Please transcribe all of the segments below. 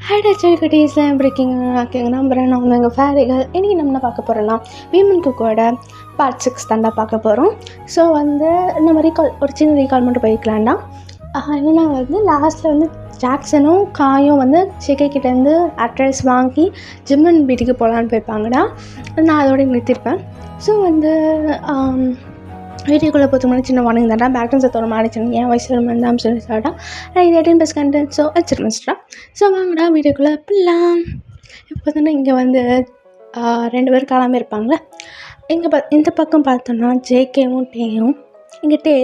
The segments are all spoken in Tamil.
ஹைடா குட்டீஸ்லாம் எப்படி இருக்கீங்க? ஓகேங்க, நம்புகிறேன். நான் வந்து எங்கள் ஃபேரிகள் இன்றைக்கி நம்ம என்ன பார்க்க போகிறோன்னா வீமன் குக்கோட பார்ட் 6 தாண்டா பார்க்க போகிறோம். ஸோ வந்து நம்ம ஒரு சின்ன ரீகால் மட்டும் போய்க்கலாம்டா. என்னென்னா வந்து லாஸ்ட்டில் வந்து ஜாக்சனும் காயும் வந்து சிக்கைக்கிட்டேருந்து அட்ரஸ் வாங்கி ஜிம்மன் வீட்டுக்கு போகலான்னு போயிருப்பாங்கடா. நான் அதோடய நிறுத்திருப்பேன். ஸோ வந்து வீடியோக்குள்ளே போகிறதுக்கு முன்னாடி சின்ன வார்னிங் தான்டா. பேக்ரவுண்ட் சத்தோட மாறிச்சுங்க, என் வயசு வந்தாம் சொல்லி சார்டா. இது 18+ கண்டென்ட். ஸோ வச்சுருந்துச்சுடா. ஸோ வாங்கடா வீடியோக்குள்ளே போகலாம். இப்போ தானே இங்கே வந்து 2 பேர் காலாமல் இருப்பாங்களே. இந்த பக்கம் பார்த்தோன்னா ஜேகேவும் டேயும். இங்கே டே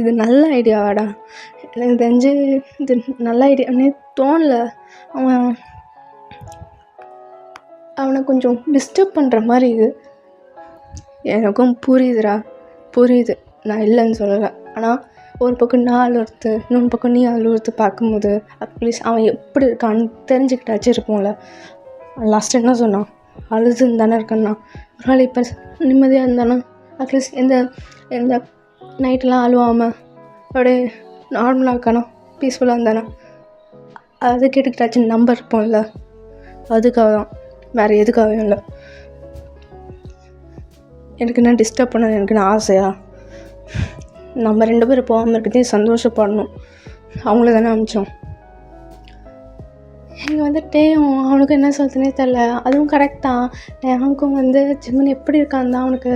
இது நல்ல ஐடியாவாடா. எனக்கு தெரிஞ்சு இது நல்ல ஐடியானே தோணல. அவனை கொஞ்சம் டிஸ்டர்ப் பண்ணுற மாதிரி இது. எனக்கும் புரியுது, நான் இல்லைன்னு சொல்லலை. ஆனால் ஒரு பக்கம் நான் அழுவுறது, இன்னொரு பக்கம் நீ அழுவுறது பார்க்கும்போது அட்லீஸ்ட் அவன் எப்படி இருக்கான்னு தெரிஞ்சுக்கிட்டாச்சும் இருப்போம்ல. லாஸ்ட் என்ன சொன்னான்? அழுதுன்னு தானே இருக்கேன்னா. ஒரு நாள் இப்போ நிம்மதியாக இருந்தானா? அட்லீஸ்ட் எந்த நைட்டெலாம் அழுவாமல் அப்படியே நார்மலாக இருக்கானா? பீஸ்ஃபுல்லாக இருந்தானா? அது கேட்டுக்கிட்டாச்சு நம்ப இருப்போம்ல. அதுக்காக தான், வேறு எதுக்காகவும் இல்லை. எனக்கு என்ன டிஸ்டர்ப் பண்ண எனக்கு என்ன ஆசையா? நம்ம 2 பேரும் போகாமல் இருக்கிறதே சந்தோஷப்படணும். அவங்கள தானே அமிச்சோம். இங்கே வந்துட்டே அவனுக்கு என்ன சொல்கிறதுனே தெரில. அதுவும் கரெக்ட் தான். எனக்கும் வந்து ஜிம்மன் எப்படி இருக்கான் தான் அவனுக்கு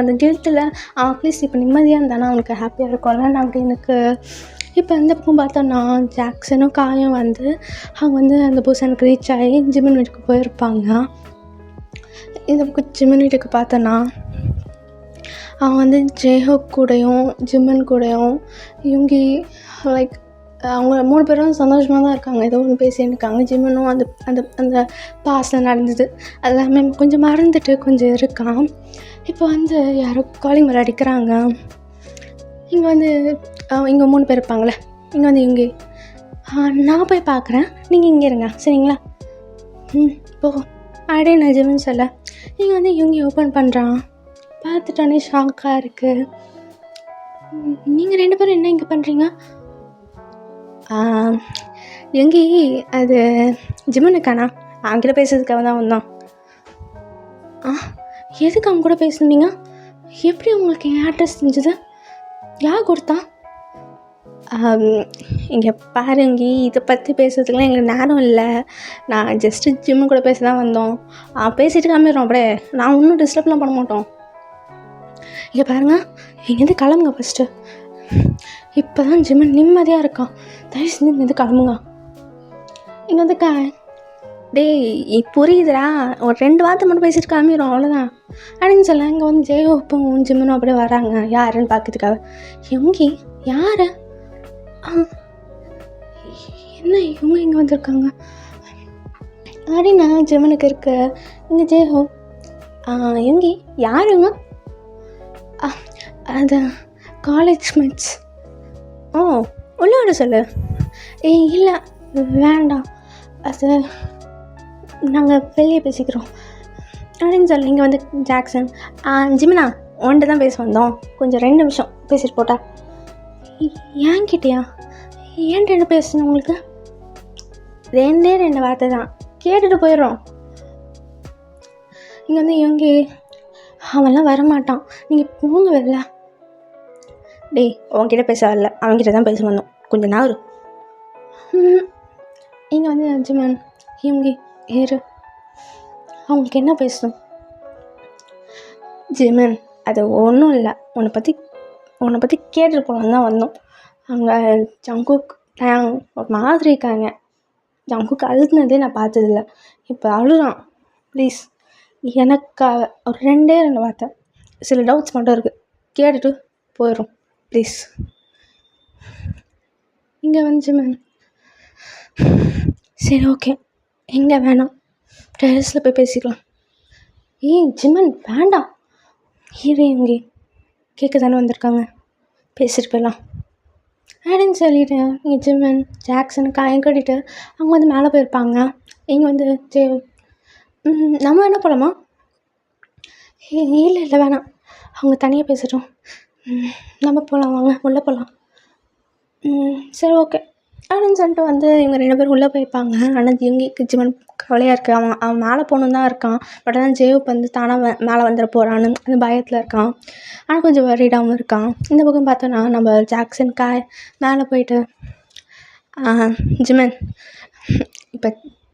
அந்த கில்ட்டில் அவன் அட்லீஸ்ட் இப்போ நிம்மதியாக இருந்தானா அவனுக்கு ஹாப்பியாக இருக்கும்ல. நான் எனக்கு இப்போ இந்த பக்கம் பார்த்தோன்னா ஜாக்சனும் காயும் வந்து அவங்க வந்து அந்த புதுசனுக்கு ரீச் ஆகி ஜிம்மன் வீட்டுக்கு போயிருப்பாங்க. இந்த பக்கம் ஜிம்மன் வீட்டுக்கு பார்த்தோன்னா அவன் வந்து ஜேஹோப் கூடயும் ஜிம்மன் கூடயும் யுங்கி லைக் அவங்க 3 பேரும் சந்தோஷமாக தான் இருக்காங்க. ஏதோ ஒன்று பேசின்னு இருக்காங்க. ஜிம்மனும் அந்த அந்த அந்த பாஸில் நடந்தது எல்லாமே கொஞ்சம் மறந்துட்டு கொஞ்சம் இருக்கான். இப்போ வந்து யாரோ காலிங் மேலே அடிக்கிறாங்க. இங்கே வந்து இங்கே 3 பேர் இருப்பாங்களே. இங்கே வந்து யுங்கி, நான் போய் பார்க்குறேன், நீங்கள் இங்கே இருங்க சரிங்களா? போ அப்படியே நான் ஜிம்மன் சொல்ல. இங்கே வந்து யுங்கி ஓப்பன் பண்ணுறான். பார்த்துட்டானே ஷாக்காக இருக்குது. நீங்கள் 2 பேரும் என்ன இங்கே பண்ணுறீங்க? யுங்கி அது ஜிம்மனுக்கானா அவன்கிட்ட பேசுறதுக்காக தான் வந்தான். எதுக்கு அவங்க கூட பேசுனீங்க? எப்படி உங்களுக்கு என் அட்ரஸ் செஞ்சது? யார் கொடுத்தா? இங்கே பாருங்கி, இதை பற்றி பேசுறதுக்குலாம் எங்களுக்கு நேரம் இல்லை. நான் ஜஸ்ட்டு ஜிம்மன் கூட பேச தான் வந்தோம். பேசிட்டு கிளம்பிடுறோம். அப்படியே நான் ஒன்றும் டிஸ்டர்ப்லாம் பண்ண மாட்டோம். இங்கே பாருங்கள், இங்கேருந்து கிளம்புங்க ஃபஸ்ட்டு. இப்போ தான் ஜிம்மன் நிம்மதியாக இருக்கான். தயவு செஞ்சு இங்கேருந்து கிளம்புங்க. இங்கே வந்து டேய் புரியுதுடா, ஒரு 2 வார்த்தை மட்டும் பேசிட்டு கிளம்பிடுறோம் அவ்வளோதான் அப்படின்னு சொல்ல. இங்கே வந்து ஜேஹோப்பும் ஜிம்மனும் அப்படியே வராங்க யாருன்னு பார்க்கறதுக்காக. யுங்கி யார்? என்ன இவங்க இங்கே வந்திருக்காங்க அப்படின்னா ஜிம்மனுக்கு இருக்க. இங்கே ஜேஹோ, யுங்கி யாருங்க? அது காலேஜ் மேட்ஸ். உள்ளோட சொல்லு. இல்லை வேண்டாம், அது நாங்கள் வெளியே பேசிக்கிறோம் அப்படின்னு சொல்லி. இங்கே வந்து ஜாக்சன், ஜிமினா ஒன்ட்டு தான் பேச வந்தோம், கொஞ்சம் 2 நிமிஷம் பேசிட்டு போட்டா. ஏன்கிட்டயா? ஏன்ட்டு என்ன பேசணும் உங்களுக்கு? 2 வார்த்தை தான், கேட்டுட்டு போயிடுறோம். இங்கே வந்து இவங்க அவன்லாம் வரமாட்டான், நீங்கள் போங்க வரல. டேய் அவன்கிட்ட பேச வரல, அவன்கிட்ட தான் பேச வந்தோம், கொஞ்சம் நாள். இங்கே வந்து ஜிம்மன் இவங்க ஏறு, அவங்களுக்கு என்ன பேசணும்? ஜிம்மன் அது ஒன்றும் இல்லை, உன்னை பற்றி கேட்டுட்டு போகலான்னு தான் வந்தோம். அங்கே ஜங்குக் ஒரு மாதிரி இருக்காங்க. ஜங்குக் அழுதுனதே நான் பார்த்ததில்ல, இப்போ அழுறான். ப்ளீஸ் எனக்காக ஒரு 2 வார்த்தை, சில டவுட்ஸ் மட்டும் இருக்குது, கேட்டுட்டு போயிடும் ப்ளீஸ். இங்கே வந்து ஜிம்மன், சரி ஓகே, எங்கே வேணாம், டெரஸில் போய் பேசிக்கலாம். ஜிம்மன் வேண்டாம், இங்கே கேட்க தானே வந்திருக்காங்க, பேசிட்டு போயிடலாம் அப்படின்னு சொல்லிவிட்டு இங்கே ஜிம்மன் ஜாக்சன் காயம் கட்டிட்டு அவங்க வந்து மேலே போயிருப்பாங்க. இங்கே வந்து நம்ம என்ன போகலாமா? இல்லை வேணாம், அவங்க தனியாக பேசட்டும், நம்ம போகலாம், வாங்க உள்ளே போகலாம். சரி ஓகே அப்படின்னு சொல்லிட்டு வந்து இவங்க 2 பேரும் உள்ளே போயிருப்பாங்க. ஆனால் இவங்களுக்கு ஜிமன் கவலையாக இருக்குது. அவன் அவன் மேலே போகணுன்னு தான் இருக்கான். பட் ஆனால் ஜேவுக்கு வந்து தானாக மேலே வந்துட போகிறான்னு அந்த பயத்தில் இருக்கான். ஆனால் கொஞ்சம் வரிடாமல் இருக்கான். இந்த பக்கம் பார்த்தோன்னா நம்ம ஜாக்சன் மேலே போயிட்டு ஜிமன் இப்போ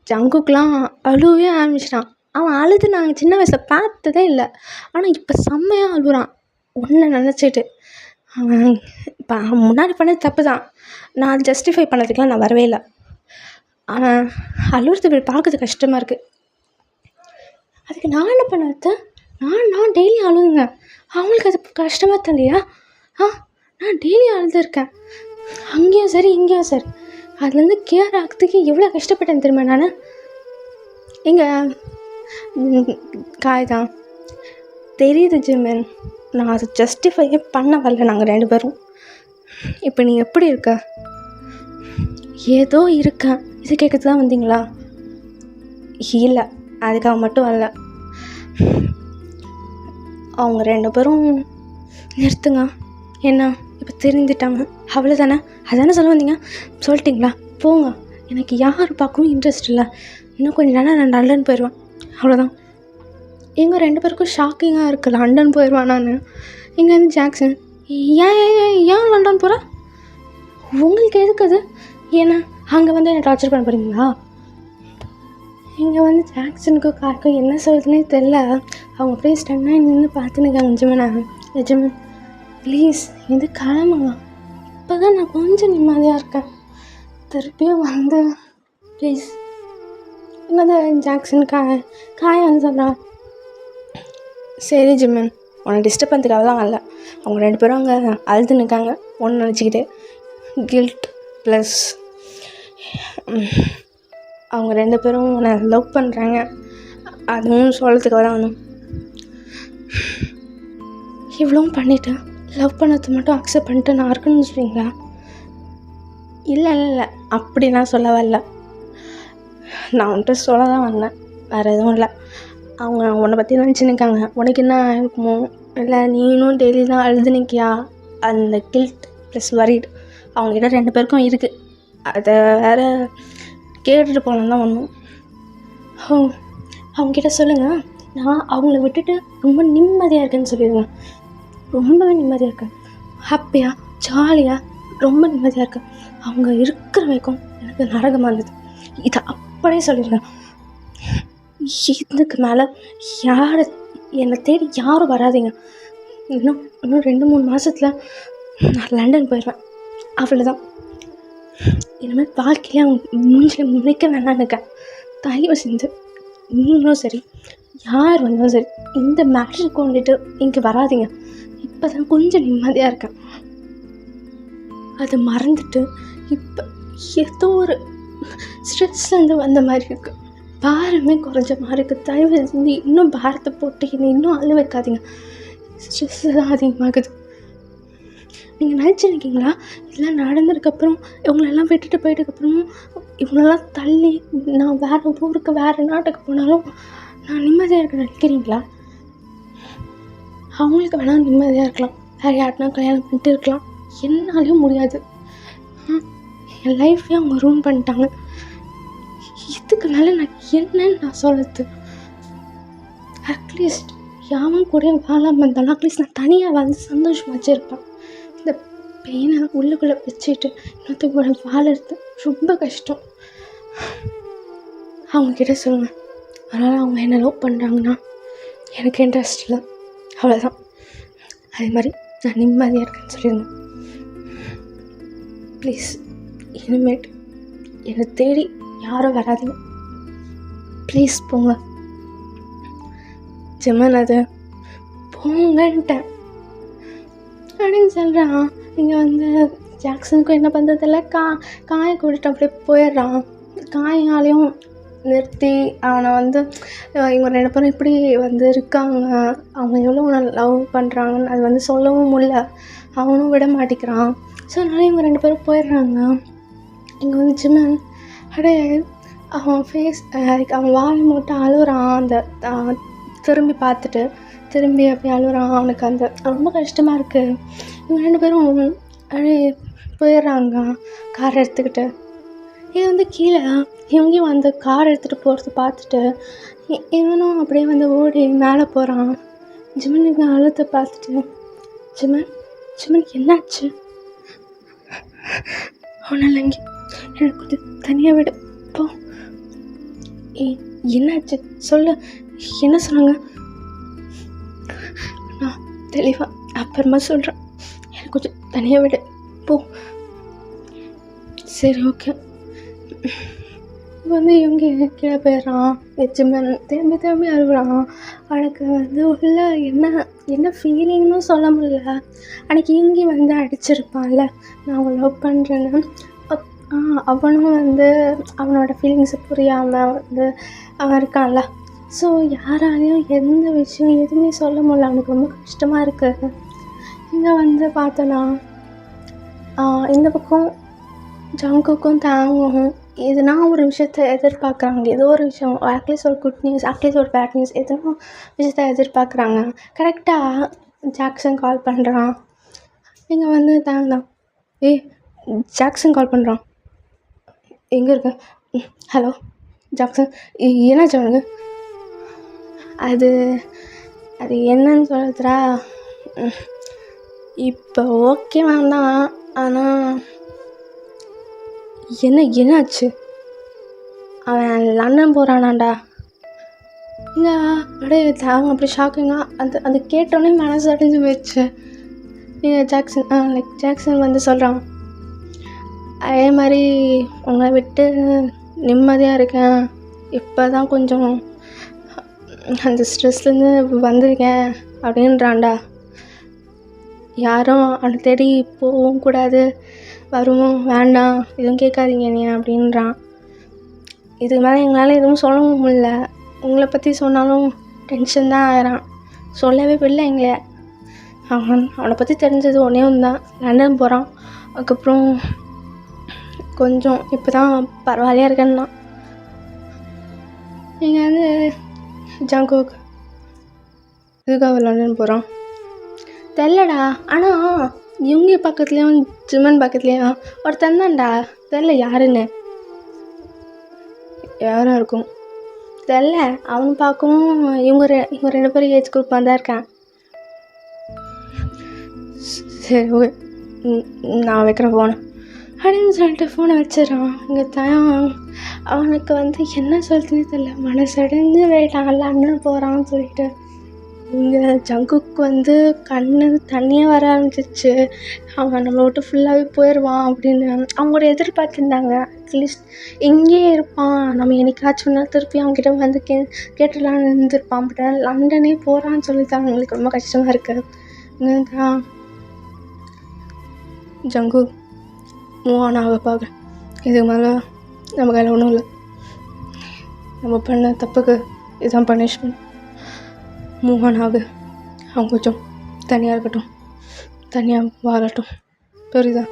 ஜங்குக்கெலாம் அழுவே ஆரம்பிச்சிட்டான். அவன் அழுது நாங்கள் சின்ன வயசில் பார்த்ததே இல்லை. ஆனால் இப்போ செம்மையாக அழுகுறான் ஒன்றை நினச்சிட்டு. அவன் இப்போ அவன் முன்னாடி பண்ணது தப்பு தான். நான் அதை ஜஸ்டிஃபை பண்ணதுக்கெலாம் நான் வரவே இல்லை. அவன் அழுகிறது பார்க்குறது கஷ்டமாக இருக்குது. அதுக்கு நான் என்ன பண்ணது? நான் டெய்லி அழுதுங்க. அவங்களுக்கு அது கஷ்டமாக தெரியலையா? நான் டெய்லி அழுதுருக்கேன், அங்கேயும் சரி இங்கேயும் சரி. அதுலேருந்து கேர் ஆகிறதுக்கு எவ்வளோ கஷ்டப்பட்டேன் தெரியுமா நான்? இங்கே தான் தெரியுது ஜிமன், நான் அதை ஜஸ்டிஃபையே பண்ண வரல. நாங்கள் 2 பேரும் இப்போ நீ எப்படி இருக்க? ஏதோ இருக்கேன். இது கேட்கறது தான் வந்தீங்களா? இல்லை, அதுக்காக மட்டும் வரல. அவங்க 2 பேரும் நிறுத்துங்க. என்ன இப்போ தெரிஞ்சிட்டாங்க அவ்வளோதானே? அதானே சொல்ல வந்தீங்க, சொல்லிட்டிங்களா? போங்க, எனக்கு யார் பார்க்கவும் இன்ட்ரெஸ்ட் இல்லை. இன்னும் கொஞ்சம் நேரம் நான் லண்டன் போயிடுவேன், அவ்வளோதான். எங்கள் 2 பேருக்கும் ஷாக்கிங்காக இருக்குது. லண்டன் போயிடுவான் நான். இங்கே வந்து ஜாக்சன் ஏன் லண்டன் போகிற? உங்களுக்கு எதுக்கு அது? ஏன்னா அங்கே வந்து என்னை டார்ச்சர் பண்ண போகிறீங்களா? இங்கே வந்து ஜாக்சனுக்கு காருக்கும் என்ன சொல்கிறதுனே தெரில. அவங்க அப்படியே ஸ்டன்னாக நின்று பார்த்துனுக்காங்க. ஜிமன் ப்ளீஸ் இது கிளம்புங்க. இப்போ தான் நான் கொஞ்சம் நிம்மதியாக இருக்கேன். திருப்பியும் வந்து ப்ளீஸ். இங்கே வந்து ஜாக்சன் காய வந்து சொல்கிறான், சரி ஜிமன், உன்னை டிஸ்டர்ப் பண்ணுறதுக்காக தான் வரல. அவங்க 2 பேரும் அங்கே அழுது நிற்காங்க ஒன்று நினச்சிக்கிட்டு. கில்ட் ப்ளஸ் அவங்க 2 பேரும் உன்னை லவ் பண்ணுறாங்க, அதுவும் சொல்கிறதுக்காக தான் வந்தோம். இவ்வளவும் பண்ணிவிட்டு லவ் பண்ணது மட்டும் அக்செப்ட் பண்ணிட்டு நான் இருக்கணும்னு சொல்கிறீங்களா? இல்லை அப்படி நான் சொல்ல வரல. நான் உன்கிட்ட சொல்ல தான் வந்தேன், வேறு எதுவும் இல்லை. அவங்க உன்னை பற்றி நினச்சின்னுக்காங்க. உனக்கு என்ன இருக்குமோ, இல்லை நீனும் டெய்லி தான் அழுது நிற்கியா? அந்த கில்ட் ப்ளஸ் வரிட் அவங்ககிட்ட 2 பேருக்கும் இருக்குது. அதை வேறு கேட்டுட்டு போகலாம் தான் ஒன்றும். அவங்ககிட்ட சொல்லுங்கள், நான் அவங்கள விட்டுட்டு ரொம்ப நிம்மதியாக இருக்கேன்னு சொல்லிடுங்க. ரொம்பவே நிம்மதியாக இருக்கேன், ஹாப்பியாக ஜாலியாக ரொம்ப நிம்மதியாக இருக்கேன். அவங்க இருக்கிற வரைக்கும் எனக்கு நரகமாக இருந்தது, இதை அப்படியே சொல்லிடுங்க. இதுக்கு மேலே என்னை தேடி யாரும் வராதிங்க. இன்னும் 2-3 மாதத்தில் நான் லண்டன் போயிடுவேன், அவ்வளோதான். இனிமேல் வாழ்க்கையிலே அவங்க மூஞ்சில் முன்னிக்க வேணான்னுக்க. தயவு செஞ்சு நீங்களும் சரி யார் வந்தாலும் சரி இந்த மேட்ரை கொண்டுட்டு இங்கே வராதிங்க. இப்போ தான் கொஞ்சம் நிம்மதியாக இருக்கேன். அதை மறந்துட்டு இப்போ ஏதோ ஒரு ஸ்ட்ரெஸ் வந்து வந்த மாதிரி இருக்குது. பாரமே குறைஞ்ச மாதிரி இருக்குது. தயவு செஞ்சு இன்னும் பாரத்தை போட்டு என்னை இன்னும் அழ வைக்காதீங்க. ஸ்ட்ரெஸ் தான் அதிகமாகுது. நீங்கள் நினச்சிருக்கீங்களா இதெல்லாம் நடந்ததுக்கப்புறம் இவங்களெல்லாம் விட்டுட்டு போயிட்டதுக்கப்புறமும் இவங்களெல்லாம் தள்ளி நான் வேறு ஊருக்கு வேறு நாட்டுக்கு போனாலும் நான் நிம்மதியாக இருக்க நினைக்கிறீங்களா? அவங்களுக்கு வேணால் நிம்மதியாக இருக்கலாம், வேறு யாருனா கல்யாணம் பண்ணிட்டு இருக்கலாம். என்னாலையும் முடியாது. என் லைஃப்பே அவங்க ரூம் பண்ணிட்டாங்க. இதுக்கு மேலே நான் என்னன்னு நான் சொல்கிறது? அட்லீஸ்ட் யாவும் கூட வாழாமல் இருந்தாலும் அட்லீஸ்ட் நான் தனியாக வந்து சந்தோஷமாக வச்சுருப்பேன். இந்த பெயினை உள்ளுக்குள்ளே வச்சுட்டு இன்னொருத்த கூட வாழறது ரொம்ப கஷ்டம். அவங்கக்கிட்ட சொல்லுங்கள், அதனால் அவங்க என்ன லவ் பண்ணுறாங்கன்னா எனக்கு இன்ட்ரெஸ்ட் இல்லை, அவ்வளோதான். அதே மாதிரி நான் நிம்மதியாக இருக்கேன்னு சொல்லிடுங்க ப்ளீஸ். இனிமேட் என்னை தேடி யாரும் வராதிங்க ப்ளீஸ். போங்க ஜிமன், அது போங்கன்ட்டேன் அப்படின்னு சொல்கிறான். இங்கே வந்து ஜாக்சனுக்கும் என்ன பண்ணுறதில்ல, காயை கூட்டிட்டு அப்படியே போயிடுறான். காயாலையும் நிறுத்தி அவனை வந்து இவங்க 2 பேரும் இப்படி வந்து இருக்காங்க, அவங்க எவ்வளோ உன்னை லவ் பண்ணுறாங்கன்னு அது வந்து சொல்லவும் முடியல. அவனும் விட மாட்டேங்கிறான். ஸோ அதனால இவங்க 2 பேரும் போயிடுறாங்க. இங்கே வந்து ஜிமன் அப்படியே அவன் ஃபேஸ் அவன் வாழை மட்டும் அழுகுறான். அந்த திரும்பி பார்த்துட்டு திரும்பி அப்படியே அழுகுறான். அவனுக்கு அந்த ரொம்ப கஷ்டமாக இருக்குது. இவங்க 2 பேரும் அப்படியே போயிடுறாங்க கார் எடுத்துக்கிட்டு. இது வந்து கீழே இவங்கேயும் வந்து கார் எடுத்துகிட்டு போகிறது பார்த்துட்டு இவனும் அப்படியே வந்து ஓடி மேலே போகிறான். ஜிமன் இவங்க அழுத்த பார்த்துட்டு, ஜிமன் ஜிமன் என்னாச்சு? ஒன்றும் இல்லைங்க, எனக்கு கொஞ்சம் தனியாக விடு போ. என்னாச்சு சொல்லு, என்ன சொன்னாங்க? நான் தெளிவாக அப்புறமா சொல்கிறேன், எனக்கு கொஞ்சம் தனியாக விடு போ. சரி ஓகே. வந்து இவங்க கீழே போயிடுறான். ஜிமன் திரும்பி அழுகுறான். அவனுக்கு வந்து உள்ள என்ன ஃபீலிங்னு சொல்ல முடியல. அன்றைக்கி இங்கே வந்து அடிச்சிருப்பான்ல, நான் அவன் லவ் பண்ணுறேன்னு. அவனும் வந்து அவனோட ஃபீலிங்ஸை புரியாமல் வந்து அவன் இருக்கான்ல. ஸோ யாராலையும் எந்த விஷயம் எதுவுமே சொல்ல முடியல. அவனுக்கு ரொம்ப கஷ்டமாக இருக்குது. இங்கே வந்து பார்த்தோன்னா இந்த பக்கம் ஜங்குக்கும் தாங்கும் எதுனா ஒரு விஷயத்த எதிர்பார்க்குறாங்க. ஏதோ ஒரு விஷயம், அட்லீஸ்ட் ஒரு குட் நியூஸ், அட்லீஸ்ட் ஒரு பேட் நியூஸ், எதுனா விஷயத்த எதிர்பார்க்குறாங்க. கரெக்டாக ஜாக்சன் கால் பண்ணுறான். இங்கே வந்து தாங்கதான், ஜாக்சன் கால் பண்ணுறான். எங்கே இருக்க? ஹலோ ஜாக்சன், என்னாச்சு அவனுக்கு? அது என்னன்னு சொல்லுறா, இப்போ ஓகே வேண்டாம், ஆனால் என்னாச்சு? அவன் லண்டன் போகிறானாண்டா. இங்கே அப்படியே தாங்க அப்படி ஷாக்கிங்கா அது கேட்டோன்னே மனசு அடைஞ்சு போயிடுச்சு. ஜாக்சன் வந்து சொல்கிறான், அதே மாதிரி உங்களை விட்டு நிம்மதியாக இருக்கேன், இப்போ தான் கொஞ்சம் அந்த ஸ்ட்ரெஸ்லேருந்து வந்திருக்கேன் அப்படின்றான்டா. யாரும் அவனை தேடி போகவும் கூடாது, வருவோம் வேண்டாம், எதுவும் கேட்காதீங்க நீ அப்படின்றான். இதுக்கு மேலே எங்களால் எதுவும் சொல்லவும் முடியல. உங்களை பற்றி சொன்னாலும் டென்ஷன் தான் ஆகிறான். சொல்லவே இல்லை எங்களை. அவனை பற்றி தெரிஞ்சது ஒன்றே ஒன்று தான், லண்டன் போகிறான். அதுக்கப்புறம் கொஞ்சம் இப்போ தான் பரவாயில்லையா இருக்கேன்னா. நீங்கள் வந்து ஜங்குக் இதுக்காக லண்டன் போகிறான் தெரிலடா. ஆனால் இவங்க பக்கத்துலேயும் ஜிமன் பக்கத்துலேயும் ஒருத்தன் தான்டா, தெரில யாருன்னு. யாராக இருக்கும் தெரில. அவன் பார்க்கவும் இவங்க ரெண்டு பேரும் ஏஜ் குரூப்பாக தான் இருக்கான். சரி ஓகே, நான் வைக்கிறேன் ஃபோனை அப்படின்னு சொல்லிட்டு ஃபோனை வச்சிடறான். இங்கே தான் அவனுக்கு வந்து என்ன சொல்லுதுன்னு தெரியல, மனசடைஞ்சு போயிட்டான். லண்டன் போகிறான்னு சொல்லிட்டு. இங்கே ஜங்குக்கு வந்து கண்ணு தண்ணியாக வர ஆரம்பிச்சிச்சு. அவன் நம்மளை விட்டு ஃபுல்லாகவே போயிடுவான் அப்படின்னு அவங்களோட எதிர்பார்த்துருந்தாங்க. அட்லீஸ்ட் இங்கேயே இருப்பான், நம்ம என்னைக்காச்சும் திருப்பி அவங்ககிட்ட வந்து கேட்டுலான்னு இருந்திருப்பான். பட் லண்டனே போகிறான்னு சொல்லி தான் அவங்களுக்கு ரொம்ப கஷ்டமாக இருக்குது. தான் ஜங்கு மூவான் ஆக பார்க்க, இதுக்கு மேலே நம்ம கையில் ஒன்றும் இல்லை, நம்ம பண்ண தப்புக்கு இதுதான் பனிஷ்மெண்ட். மூவான் ஆகு, அவங்க கொஞ்சம் தனியாக இருக்கட்டும், தனியாக வாழட்டும், புரியுதா?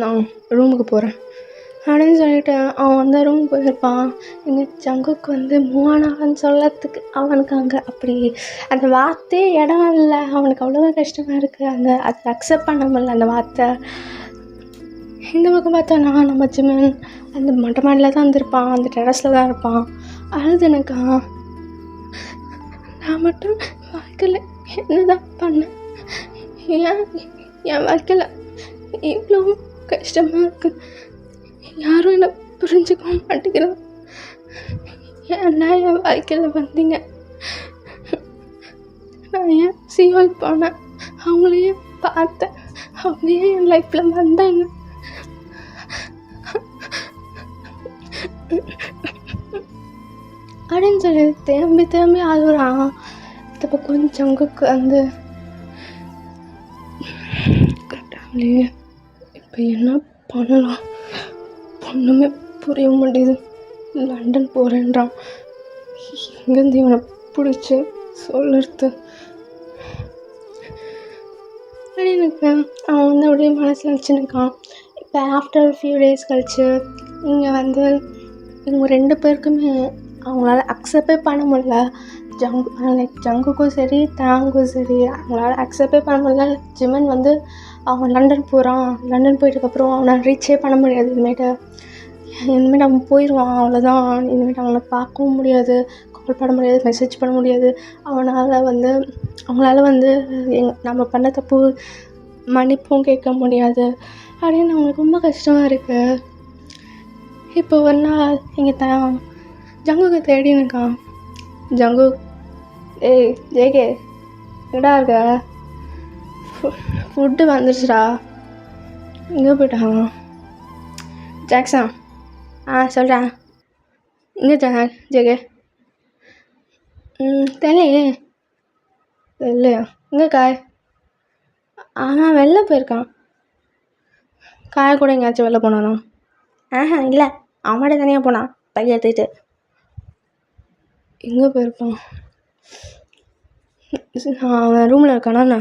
நான் ரூமுக்கு போகிறேன் அப்படின்னு சொல்லிட்டு அவன் வந்து ரூமுக்கு போயிருப்பான். எங்கள் ஜங்குக்கு வந்து மூவானாகன்னு சொல்லத்துக்கு அவனுக்கு அங்கே அப்படி அந்த வார்த்தையே இடம் இல்லை. அவனுக்கு அவ்வளோவா கஷ்டமாக இருக்குது. அதை அக்செப்ட் பண்ண முடியல அந்த வார்த்தை. இந்த பக்கம் பார்த்தோன்னா நம்ம ஜிமன் அந்த மொட்டை மாடியில் தான் இருந்திருப்பான், அந்த டெரஸில் தான் இருப்பான். அழுது எனக்கா, நான் மட்டும் வாழ்க்கையில் என்ன தான் பண்ணேன், என் வாழ்க்கையில் இவ்வளோ கஷ்டமாக இருக்குது, யாரும் என்னை புரிஞ்சுக்க மாட்டேங்கிறான், ஏன்னா என் வாழ்க்கையில் வந்தீங்க, நான் ஏன் சியோல் போனேன், அவங்களையும் பார்த்தேன், அவங்களையும் என் லைஃப்பில் வந்தாங்க, அப்படின்னு சொல்லி திரும்பி அழுகுறான். இந்த பக்கம் ஜங்குக்கு வந்து கரெக்டாகலையே, இப்போ என்ன பண்ணலாம் ஒன்றுமே புரிய மாட்டேங்குது. லண்டன் போகிறேன்றான், இங்கேருந்து இவனை பிடிச்சி சொல்லுறது எனக்கு அவன் வந்து அப்படியே மனசில் வச்சுருக்கான். இப்போ ஆஃப்டர் ஃபியூ டேஸ் கழிச்சு இங்கே வந்து இவங்க ரெண்டு பேருக்குமே அவங்களால அக்செப்டே பண்ண முடியல. ஜங்குக்கும் சரி தாங்கும் சரி அவங்களால அக்செப்டே பண்ண முடியல. ஜிமன் வந்து அவன் லண்டன் போகிறான், லண்டன் போயிட்டதுக்கப்புறம் அவனை ரீச்சே பண்ண முடியாது. இனிமேட்டு அவன் போயிடுவான், அவ்வளோதான். இனிமேட்டு அவனை பார்க்கவும் முடியாது, கால் பண்ண முடியாது, மெசேஜ் பண்ண முடியாது. அவங்களால வந்து நம்ம பண்ண தப்பு மன்னிப்பும் கேட்க முடியாது அப்படின்னு அவங்களுக்கு ரொம்ப கஷ்டமாக இருக்குது. இப்போ ஒரு நாள் எங்கள் ஜங்குக்கு தேடின்னு இருக்கான். ஜங்கு, ஏய் ஜேகே எங்கடா இருக்க? ஃபுட்டு வந்துடுச்சுடா. எங்கே போயிட்டான்? ஜாக்சன், சொல்கிறேன். எங்கே ஜேகே? தெரியலையே. இல்லையா? எங்கே காய்? வெளில போயிருக்கான். காய் கூட எங்கேயாச்சும் வெளில போனானா? இல்லை, அவனோட தனியாக போனான் பையன் எடுத்துக்கிட்டு. எங்கே போயிருப்பான்? அவன் ரூமில் இருக்கானா?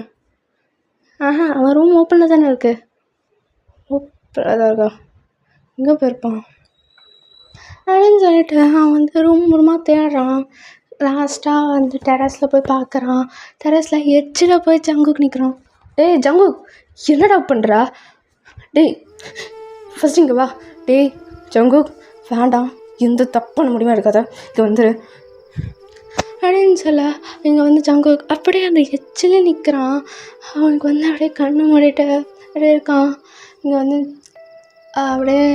அவன் ரூம் ஓப்பனில் தானே இருக்குது. ஓப்பனில் தான் இருக்கா? எங்கே போயிருப்பான் அப்படின்னு சொல்லிட்டு அவன் வந்து ரூமாக தேடுறான். லாஸ்ட்டாக வந்து டெரஸில் போய் பார்க்குறான். டெரஸில் எச்சில் போய் ஜங்குக்கு நிற்கிறான். டேய் ஜங்கு, என்னடா பண்ணுறா? டேய் ஃபஸ்ட் இங்கே வா. டேய் ஜங்கு, வேண்டாம், எந்த தப்பான முடிவாக இருக்காத, இங்கே வந்துடு அப்படின்னு சொல்ல இங்கே வந்து ஜங்கு அப்படியே அந்த எச்சிலே நிற்கிறான். அவனுக்கு வந்து அப்படியே கண்ணு மூடிட்டு அப்படியே இருக்கான். இங்கே வந்து அப்படியே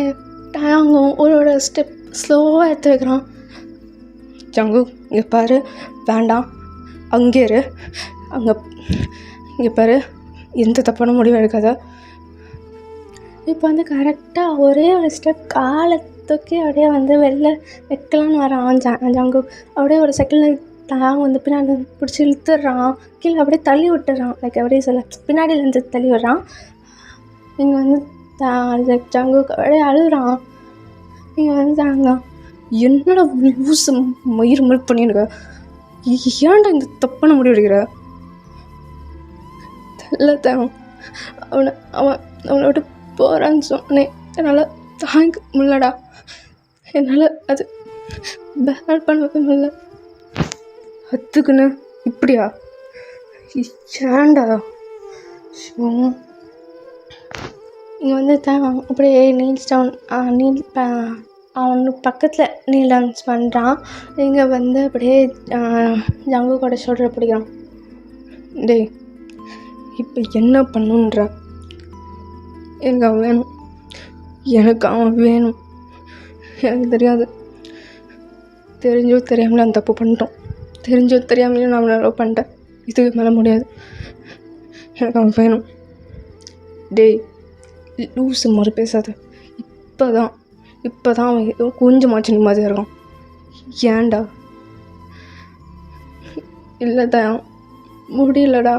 டயங்கும் ஒரு ஸ்டெப் ஸ்லோவாக எடுத்து வைக்கிறான். ஜங்கு இங்கே பாரு, வேண்டாம், அங்கே இரு, இங்கே பாரு, எந்த தப்பான முடிவு எடுக்காத. இப்போ வந்து கரெக்டாக ஒரே ஒரு ஸ்டெப் காலை தூக்கி அப்படியே வந்து வெளில வைக்கலான்னு வரான் ஜங்கு. அப்படியே ஒரு செகண்டில் தாங்க வந்து பின்னாடி பிடிச்சி இழுத்துடுறான். கீழே அப்படியே தள்ளி விட்டுறான். அப்படியே சொல்ல பின்னாடியிலேருந்து தள்ளி விடுறான். இங்கே வந்து ஜங்கு அப்படியே அழுகுறான். இங்கே வந்து தாங்க, என்னோட லூசு மயிர் மில்க் பண்ணிடுங்க, ஏன்டா இந்த தப்பான முடிவு எடுக்கிற? எல்லாத்தையும் அவனை விட்டு போகிறான்னு சொன்னேன். என்னால் தாங்க முடியலடா, என்னால் அது பேட் பண்ணவே முடியல. அதுக்குன்னு இப்படியா? ஏன்டா? இங்கே வந்து அப்படியே அவனு பக்கத்தில் நீல் டான்ஸ் பண்ணுறான். இங்கே வந்து அப்படியே ஜங்கு கூட ஷோல்டர் பிடிக்கிறான். டேய் இப்போ என்ன பண்ணுன்ற? எனக்கு அவன் வேணும், எனக்கு அவன் வேணும். எனக்கு தெரியாது, தெரிஞ்சோ தெரியாமலே அந்த தப்பு பண்ணிட்டோம். தெரிஞ்சோ தெரியாமலே நான் அவனை லவ் பண்ணிட்டேன். இதுக்கு மேலே முடியாது, எனக்கு அவன் வேணும். டேய் லூஸு மாதிரி பேசாத. இப்போ தான் அவன் ஏதோ கொஞ்சமாச்சு நிம்மதியாக இருக்கான். ஏன்டா? இல்லைடா, முடியலடா,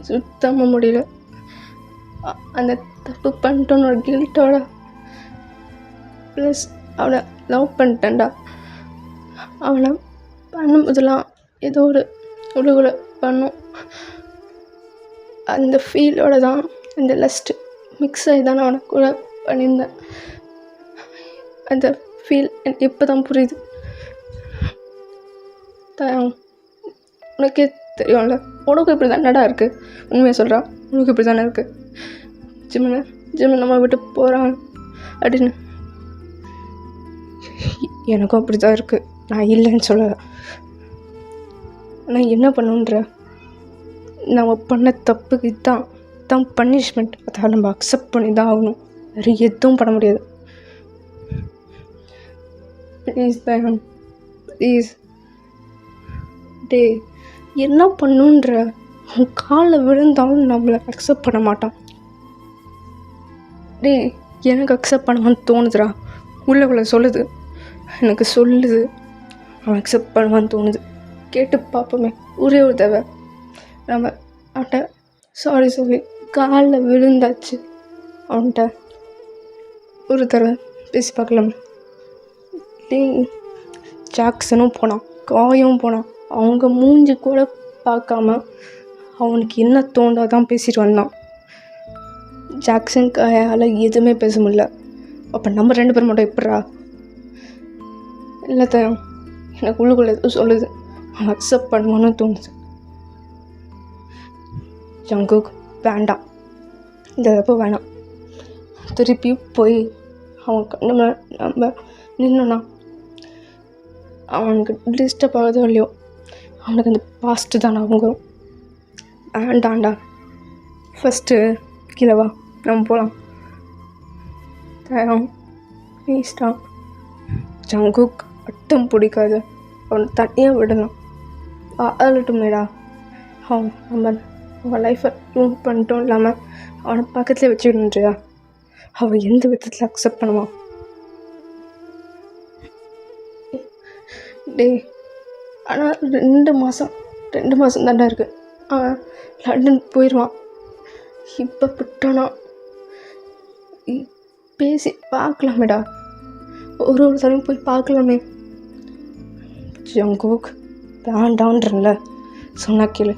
சுத்தமாக முடியல. அந்த தப்பு பண்ணிட்டோன்னு ஒரு கில்ட்டோட ப்ளஸ் அவனை லவ் பண்ணிட்டேன்டா. அவனை பண்ணும்போதெல்லாம் ஏதோ ஒரு உழுகுல பண்ணும். அந்த ஃபீலோட தான், அந்த லஸ்ட்டு மிக்ஸ் ஆகி தான் நான் அவனை கூட பண்ணியிருந்தேன். அந்த ஃபீல் எனக்கு இப்போ தான் புரியுது. உனக்கே தெரியும்ல, உனக்கு இப்படி தானடா இருக்குது. உண்மையை சொல்கிறான், உனக்கு இப்படி தானே இருக்குது. ஜிம்மன் நம்ம விட்டு போகிறான் அப்படின்னு எனக்கும் அப்படி தான் இருக்குது. நான் இல்லைன்னு சொல்லலை. ஆனால் என்ன பண்ணுன்ற, நம்ம பண்ண தப்புக்கு தான் பனிஷ்மெண்ட். அதை நம்ம அக்செப்ட் பண்ணி தான் ஆகணும். வேறு எதுவும் பண்ண முடியாது. Please Dhyan, please. டே என்ன பண்ணுன்ற, உன் காலில் விழுந்தாலும் நம்மளை அக்செப்ட் பண்ண மாட்டான். டே எனக்கு அக்செப்ட் பண்ணுவான்னு தோணுதுடா. உள்ளே சொல்லுது, எனக்கு சொல்லுது அவன் அக்செப்ட் பண்ணுவான்னு தோணுது. கேட்டு பார்ப்போமே ஒரே ஒரு தடவை. நம்ம அவன்கிட்ட சாரி சொல்லி காலில் விழுந்தாச்சு. அவன்கிட்ட ஒரு தடவை பேசி பார்க்கலாம். டே ஜாக்சனும் போனான், காயும் போனான். அவங்க மூஞ்சி கூட பார்க்காம அவனுக்கு என்ன தோண்டாதான் பேசிட்டு வந்தான். ஜாக்சன் காயால் எதுவுமே பேச முடியல. அப்போ நம்ம 2 பேர் மட்டும் எப்படா? எல்லாத்தையும் எனக்கு உள்ளுக்குள்ளே எதுவும் சொல்லுது. அவன் அக்செப்ட் பண்ணுவான்னு தோணுச்சு. ஜங்குக் வேண்டாம், இந்த தப்பு வேணாம். திருப்பி போய் அவன் கண்ணு நம்ம நின்னோன்னா அவனுக்கு டிஸ்டர்ப் ஆகுதோ இல்லையோ, அவனுக்கு அந்த பாஸ்ட்டு தான் அவங்க வேண்டாண்டா. ஃபஸ்ட்டு கீழே வா, நம்ம போகலாம். தரம் ப்ளீஸ்டா. ஜங்குக் அட்டம் பிடிக்காது, அவனை தனியாக விடலாம். அழட்டுமேடா. நம்ம லைஃப்பை ரூம் பண்ணிட்டோம் இல்லாமல் அவனை பக்கத்தில் வச்சுக்கணுன்றியா? அவன் எந்த விதத்தில் அக்செப்ட் பண்ணுவான்? டே, ஆனால் 2 மாதம் தாண்டா இருக்குது. அவன் லண்டன் போயிடுவான். இப்போ விட்டானா பேசி பார்க்கலாமேடா, ஒரு தடவையும் போய் பார்க்கலாமே. ஜங்குக் வேண்டான்றல சொன்னா கேளு.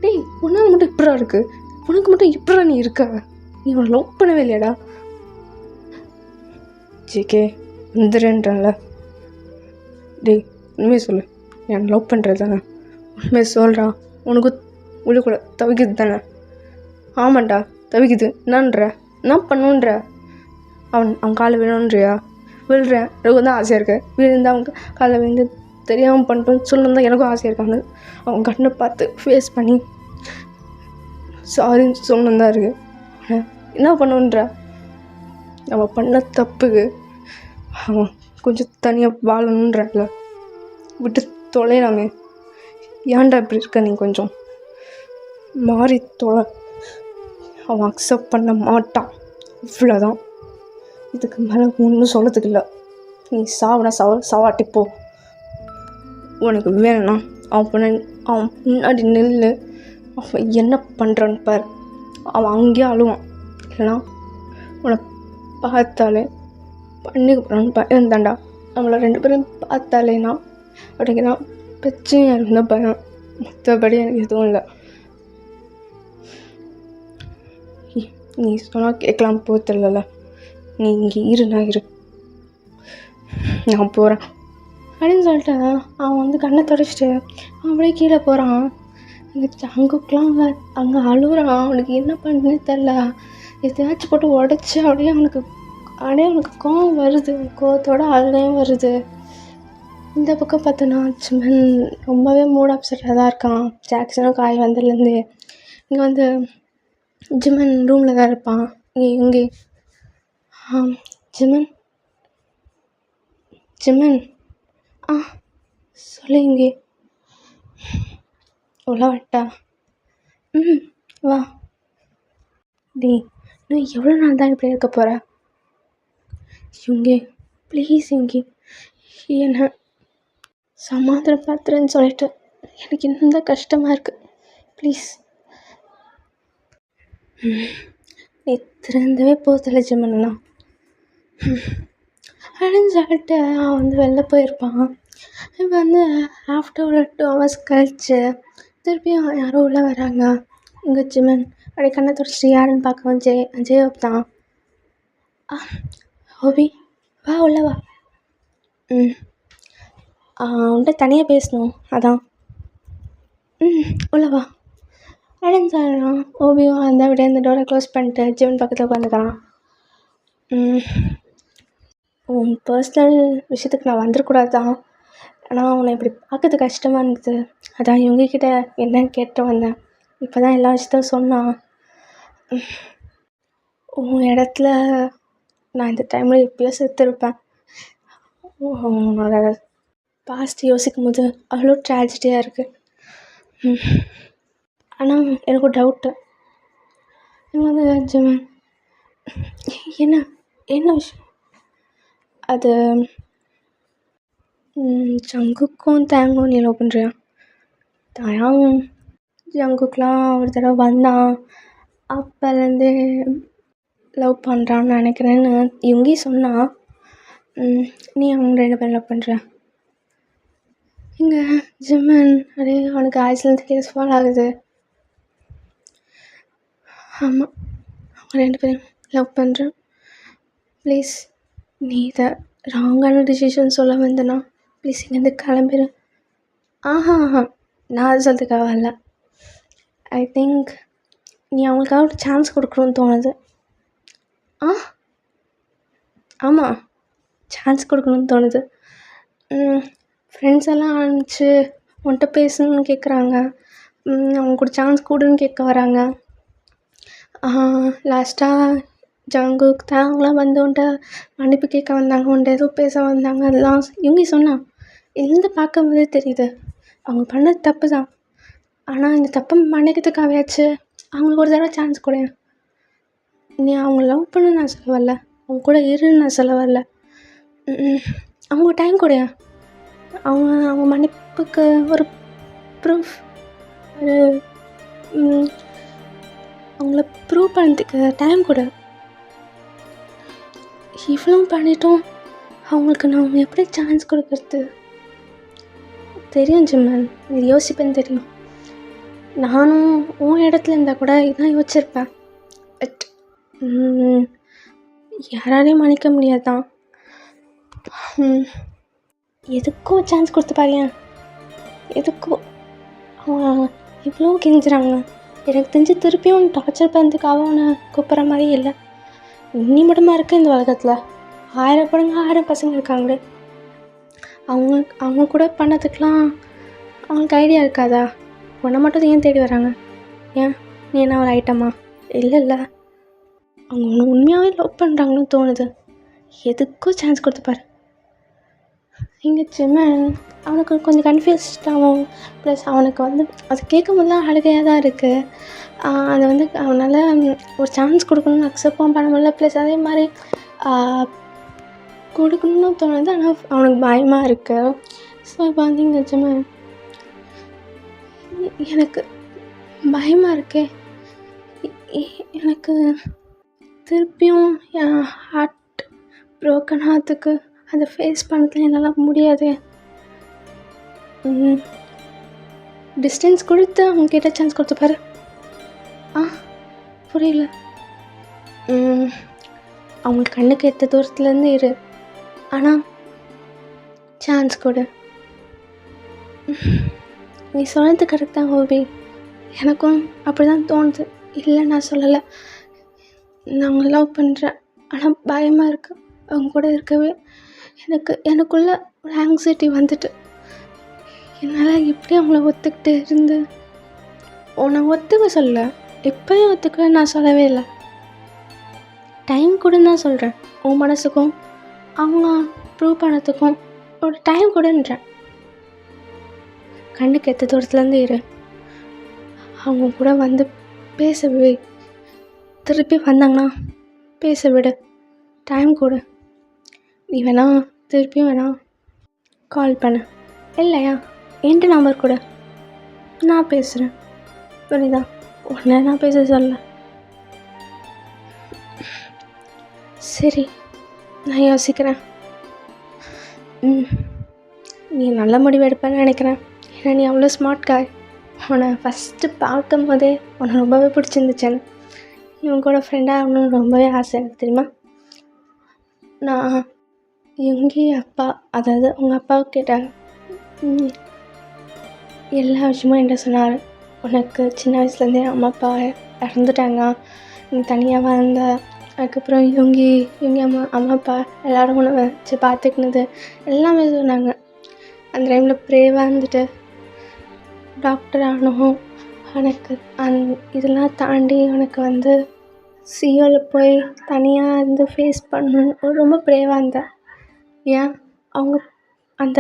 டேய், உன்னால் மட்டும் இப்படா இருக்கு, உனக்கு மட்டும் இப்படா நீ இருக்க? நீ அவனை லவ் பண்ணவே இல்லையாடா? ஜிகே வந்துடுன்றல. டேய், உண்மையை சொல்லு, என் லவ் பண்ணுறது தானே? உண்மையை சொல்கிறா. உனக்கு உள்ளுக்கூட தவிக்குது தானே? ஆமாண்டா, தவிக்குது. என்னன்ற, என்ன பண்ணுன்ற? அவன் காலை விழணுன்றியா? விழுறேன், எனக்கு தான் ஆசையாக இருக்கு. விழுந்து அவங்க காலை விழுந்து தெரியாமல் பண்ணிட்டோன்னு சொல்லணும் தான் எனக்கும் ஆசையாக இருக்காங்க. அவன் கண்ணை பார்த்து ஃபேஸ் பண்ணி சாரின்னு சொல்லணும் தான் இருக்குது. என்ன பண்ணுன்ற? அவன் பண்ண தப்புக்கு அவன் கொஞ்சம் தனியாக வாழணுன்றல விட்டு தொலைலாமே. ஏன்டா இப்படி இருக்க? நீ கொஞ்சம் மாறி தொலை. அவன் அக்செப்ட் பண்ண மாட்டான், இவ்வளோதான். இதுக்கு மேலே ஒன்றும் சொல்லத்துக்கு இல்லை. நீ சாவனா சாவாட்டிப்போ. உனக்கு வேணும்னா அவன் முன்னாடி நில்லு. அவன் என்ன பண்ணுறான்னு பாரு. அவன் அங்கேயே அழுவான். இல்லைனா உன்னை பார்த்தாலே பண்ணிக்க போகிறான்னு பயந்தாண்டா. நம்மளை 2 பேரும் பார்த்தாலேனா அப்படிங்கிறா பிரச்சனையாக இருந்த பயம். மற்றபடி எனக்கு எதுவும் இல்லை. நீ சொன்னால் கேட்கலாம் போதில்ல. நீ இங்கே இரு, நான் போகிறேன் அப்படின்னு சொல்லிட்டு அவன் வந்து கண்ணை தொடச்சிட்டு அவன் அப்படியே கீழே போகிறான். இங்கே ஜங்குக்கெலாம் அங்கே அழுகுறான். அவனுக்கு என்ன பண்ணுன்னு தெரில. எதையாச்சும் போட்டு உடச்சி அப்படியே அவனுக்கு கோவம் வருது. கோவத்தோட அழுகையும் வருது. இந்த பக்கம் பார்த்தோன்னா ஜிமன் ரொம்பவே மூட் அப்செட்டாக தான் இருக்கான். ஜாக்சனும் காய் வந்ததுலேருந்து இங்கே வந்து ஜிமன் ரூமில் தான் இருப்பான். இங்கே ஜிமன் சொல்லு. இங்கே உள்ள வட்டா? வா. டே, இன்னும் எவ்வளோ நாள் தான் இப்படி இருக்க போகிற? இங்கே ப்ளீஸ், இங்கே என்ன சமாதானம் பார்த்துறேன்னு சொல்லிட்டு எனக்கு இன்னும் தான் கஷ்டமாக இருக்குது. ப்ளீஸ். நீ திறந்தவே போதில்லை ஜிமன்னா அப்படின்னு சொல்லிட்டு அவன் வந்து வெளில போயிருப்பான். இப்போ வந்து ஆஃப்டர் ஒரு 2 hours கழிச்சு திருப்பியும் யாரோ உள்ளே வராங்க. இங்கே ஜிமன் அப்படியே கண்ணை தொடச்சிட்டு யாருன்னு பார்க்கவும் ஜெயப் தான். ஹோபி, வா உள்ள வா. அவன்கிட்ட தனியாக பேசணும், அதான். உள்ள வா அப்படின்னு சொல்கிறான். ஓபியும் அந்த விட இந்த டோரை க்ளோஸ் பண்ணிட்டு ஜிமன் பக்கத்தில் உட்காந்துக்கிறான். உன் பர்சனல் விஷயத்துக்கு நான் வந்துடக்கூடாது தான், ஆனால் உன்னை இப்படி பார்க்கறது கஷ்டமாக இருந்தது. அதான் இவங்கக்கிட்ட என்னன்னு கேட்டு வந்தேன். இப்போ தான் எல்லா விஷயத்தையும் சொன்னான். உன் இடத்துல நான் இந்த டைமில் எப்பயோ செத்துருப்பேன். உன்னோட பாஸ்ட் யோசிக்கும் போது அவ்வளோ ட்ராஜடியாக இருக்குது. ஆனால் எனக்கு ஒரு டவுட்டு. இவங்க வந்து ஜிமன் என்ன விஷயம்? அது ஜங்குக்கும் தேங்கும் நீ லவ் பண்ணுறியா? தயாங் ஜங்குக்கெலாம் ஒரு தடவை வந்தான், அப்போலேருந்தே லவ் பண்ணுறான்னு நினைக்கிறேன்னு இவங்கேயும் சொன்னான். நீ அவங்க 2 பேரும் லவ் பண்ணுற? இங்கே ஜிமன் அப்படியே அவனுக்கு ஆக்சிடென்ட் கேஸ் ஃபால் ஆகுது. ஆமாம், அவங்க 2 பேரும் லவ் பண்ணுறேன். ப்ளீஸ், நீ இதை ராங்கான டிசிஷன் சொல்ல வந்தனா ப்ளீஸ் இங்கேருந்து கிளம்பிடு. ஆஹா நான் அது சொல்கிறதுக்காக வரல. ஐ திங்க் நீ அவங்களுக்காக ஒரு சான்ஸ் கொடுக்கணும்னு தோணுது. ஆ ஆமாம், சான்ஸ் கொடுக்கணும்னு தோணுது. ஃப்ரெண்ட்ஸ் எல்லாம் அனுப்பிச்சு உன்கிட்ட பேசணும்னு கேட்குறாங்க. அவங்க கூட சான்ஸ் கொடுன்னு கேட்க வராங்க. லாஸ்ட்டாக ஜங்குக் தான் அவங்களாம் வந்து உன்கிட்ட மன்னிப்பு கேட்க வந்தாங்க, உன்கிட்ட ஏதோ பேச வந்தாங்க. அதெல்லாம் இவங்க சொன்னான். இதுலேருந்து பார்க்கும்போதே தெரியுது அவங்க பண்ணது தப்பு தான். ஆனால் இந்த தப்பை மன்னிக்கிறதுக்காகயாச்சு அவங்களுக்கு ஒரு தடவை சான்ஸ் கொடு. நீ அவங்க லவ் பண்ணு நான் சொல்ல வரல, அவங்க கூட இருன்னு நான் சொல்ல வரல. அவங்க டைம் கொடு. அவங்க மன்னிப்புக்கு ஒரு ப்ரூஃப், ஒரு அவங்கள ப்ரூவ் பண்ணுறதுக்கு டைம் கொடு. இவ்வளோ பண்ணிட்டோம், அவங்களுக்கு நான் எப்படி சான்ஸ் கொடுக்கறது? தெரியும் ஜிம்மன், இது யோசிப்பேன்னு தெரியும். நானும் உன் இடத்துல இருந்தால் கூட இதான் யோசிச்சிருப்பேன். பட் யாராலையும் மன்னிக்க முடியாதான். எதுக்கோ சான்ஸ் கொடுத்து பாருங்க. எதுக்கோ அவன் இவ்வளோ கெஞ்சுறாங்க. எனக்கு தெரிஞ்சு திருப்பியும் டார்ச்சர் பண்ணுறதுக்காக அவனை கூப்பிட்ற மாதிரியே இல்லை. நீ மட்டுமா இருக்க இந்த உலகத்தில்? 1000 பொண்ணுங்க 1000 பசங்க இருக்காங்களே. அவங்க கூட பண்ணதுக்கெலாம் அவங்களுக்கு ஐடியா இருக்காதா? உன்னை மட்டும் ஏன் தேடி வராங்க? ஏன் நீ என்ன ஒரு ஐட்டமா? இல்லை அவங்க உன்னை உண்மையாகவே லவ் பண்ணுறாங்கன்னு தோணுது. எதுக்கும் சான்ஸ் கொடுத்துப்பாரு. இங்கே ஜிம்மன் அவனுக்கு கொஞ்சம் கன்ஃபியூஸ்டாகவும், ப்ளஸ் அவனுக்கு வந்து அது கேட்கும் போதுலாம் அழுகையாக தான் இருக்குது. அதை வந்து அவனால் ஒரு சான்ஸ் கொடுக்கணும்னு அக்செப்டும் பண்ண முடியல. ப்ளஸ் அதே மாதிரி கொடுக்கணும்னு தோணுது, ஆனால் அவனுக்கு பயமாக இருக்குது. ஸோ இப்போ வந்து இங்கே ஜிம்மன் எனக்கு பயமாக இருக்கே. எனக்கு திருப்பியும் என் ஹார்ட் ப்ரோக்கன் ஆகிறதுக்கு அதை ஃபேஸ் பண்ணதுல என்னால் முடியாது. டிஸ்டன்ஸ் கொடுத்து அவங்க கிட்ட சான்ஸ் கொடுத்துப்பாரு. புரியல. அவங்க கண்ணுக்கு எத்த தூரத்துலேருந்து இரு, ஆனால் சான்ஸ் கொடு. நீ சொன்னது கரெக்ட் தான் ஹோபி, எனக்கும் அப்படி தான் தோணுது. இல்லை நான் சொல்லலை, நான் அவங்க லவ் பண்ணுறேன். ஆனால் பயமாக இருக்கு அவங்க கூட இருக்கவே. எனக்குள்ள ஒரு ஆங்ஸைட்டி வந்துட்டு என்னால் எப்படி அவங்கள ஒத்துக்கிட்டு இருந்து உன்னை ஒத்துக்க சொல்ல, எப்போயும் ஒத்துக்க நான் சொல்லவே இல்லை. டைம் கொடுன்னு தான் சொல்கிறேன். உன் மனசுக்கும் அவங்க ப்ரூவ் பண்ணதுக்கும் ஒரு டைம் கொடுன்றேன். கண்ணுக்கு எத்த தூரத்துலேருந்து இரு, அவங்க கூட வந்து பேச வை. திருப்பி வந்தாங்கன்னா பேச விடு, டைம் கொடு. நீ வேணா திருப்பியும் வேணா கால் பண்ண, இல்லையா என்கிட்ட நம்பர் கொடு, நான் பேசுகிறேன். புரியுதா? உடனே நான் பேச சொல்ல. சரி, நான் யோசிக்கிறேன். நீ நல்ல முடிவு எடுப்பேன்னு நினைக்கிறேன். ஏன்னா நீ அவ்வளோ ஸ்மார்ட் காய். உன்னை ஃபஸ்ட்டு பார்க்கும் போதே உன்னை ரொம்பவே பிடிச்சிருந்துச்சேன்னு. இவங்க கூட ஃப்ரெண்டாக ஆகணும்னு ரொம்பவே ஆசை எனக்கு, தெரியுமா? நான் இவங்க அப்பா, அதாவது உங்கள் அப்பாவை கேட்டாங்க. எல்லா விஷயமும் என்கிட்ட சொன்னார். உனக்கு சின்ன வயசுலேருந்தே அம்மா அப்பா இறந்துட்டாங்க, நீ தனியாக வந்த, அதுக்கப்புறம் இவங்க அம்மா அப்பா எல்லோரும் உன்னை வச்சு பார்த்துக்கினது எல்லாமே சொன்னாங்க. அந்த டைமில் ப்ரேவாக இருந்துட்டு டாக்டர் ஆகணும். எனக்கு இதெல்லாம் தாண்டி எனக்கு வந்து சியோவில் போய் தனியாக இருந்து ஃபேஸ் பண்ணணும் ரொம்ப ப்ரேவாக இருந்தேன். ஏன் அவங்க அந்த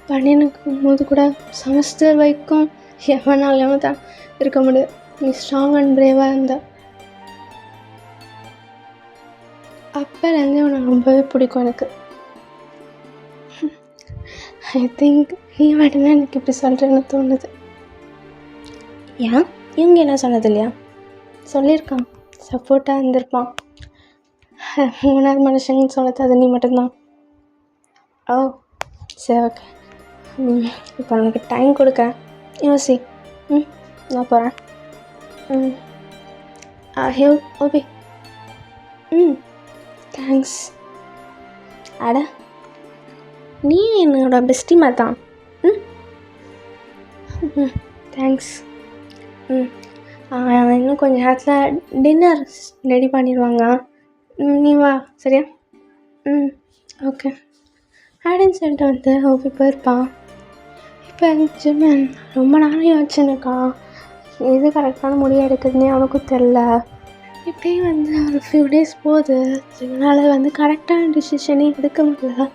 பண்ணினுக்கும் போது கூட செமஸ்டர் வரைக்கும் எவனாலையும் தான் இருக்க முடியாது. நீ ஸ்ட்ராங் அண்ட் ப்ரேவாக இருந்த. அப்போலேருந்தே உனக்கு ரொம்பவே பிடிக்கும் எனக்கு. ஐ திங்க் நீ மட்டும்தான் எனக்கு இப்படி சொல்கிறேன்னு தோணுது. ஏன் இவங்க என்ன சொன்னது இல்லையா? சொல்லியிருக்கான், சப்போர்ட்டாக இருந்திருப்பான். 3வது மனுஷங்கன்னு சொன்னது அது நீ மட்டும்தான். ஓ சரி, ஓகே. இப்போ உனக்கு டைம் கொடுக்க யோசி. நான் போகிறேன். Hey okay. தேங்க்ஸ். அட நீ என்னோட பெஸ்டி மாதிரி தான். ம். தேங்க்ஸ். ம். இன்னும் கொஞ்சம் நேரத்தில் டின்னர் ரெடி பண்ணிடுவாங்க. நீ வா சரியா? ம். ஓகே. ஆடன் சென்ட் வந்து ஓகே போயிருப்பான். இப்போ ஜிம்மன் ரொம்ப நாள் யோசிச்சுருக்கான். எது கரெக்டான முடிவு எடுக்குதுன்னே அவனுக்கும் தெரில. இப்படியே வந்து ஒரு ஃபியூ டேஸ் போகுது. ஜிம்மனால் வந்து கரெக்டான டிசிஷனே எடுக்க முடியல.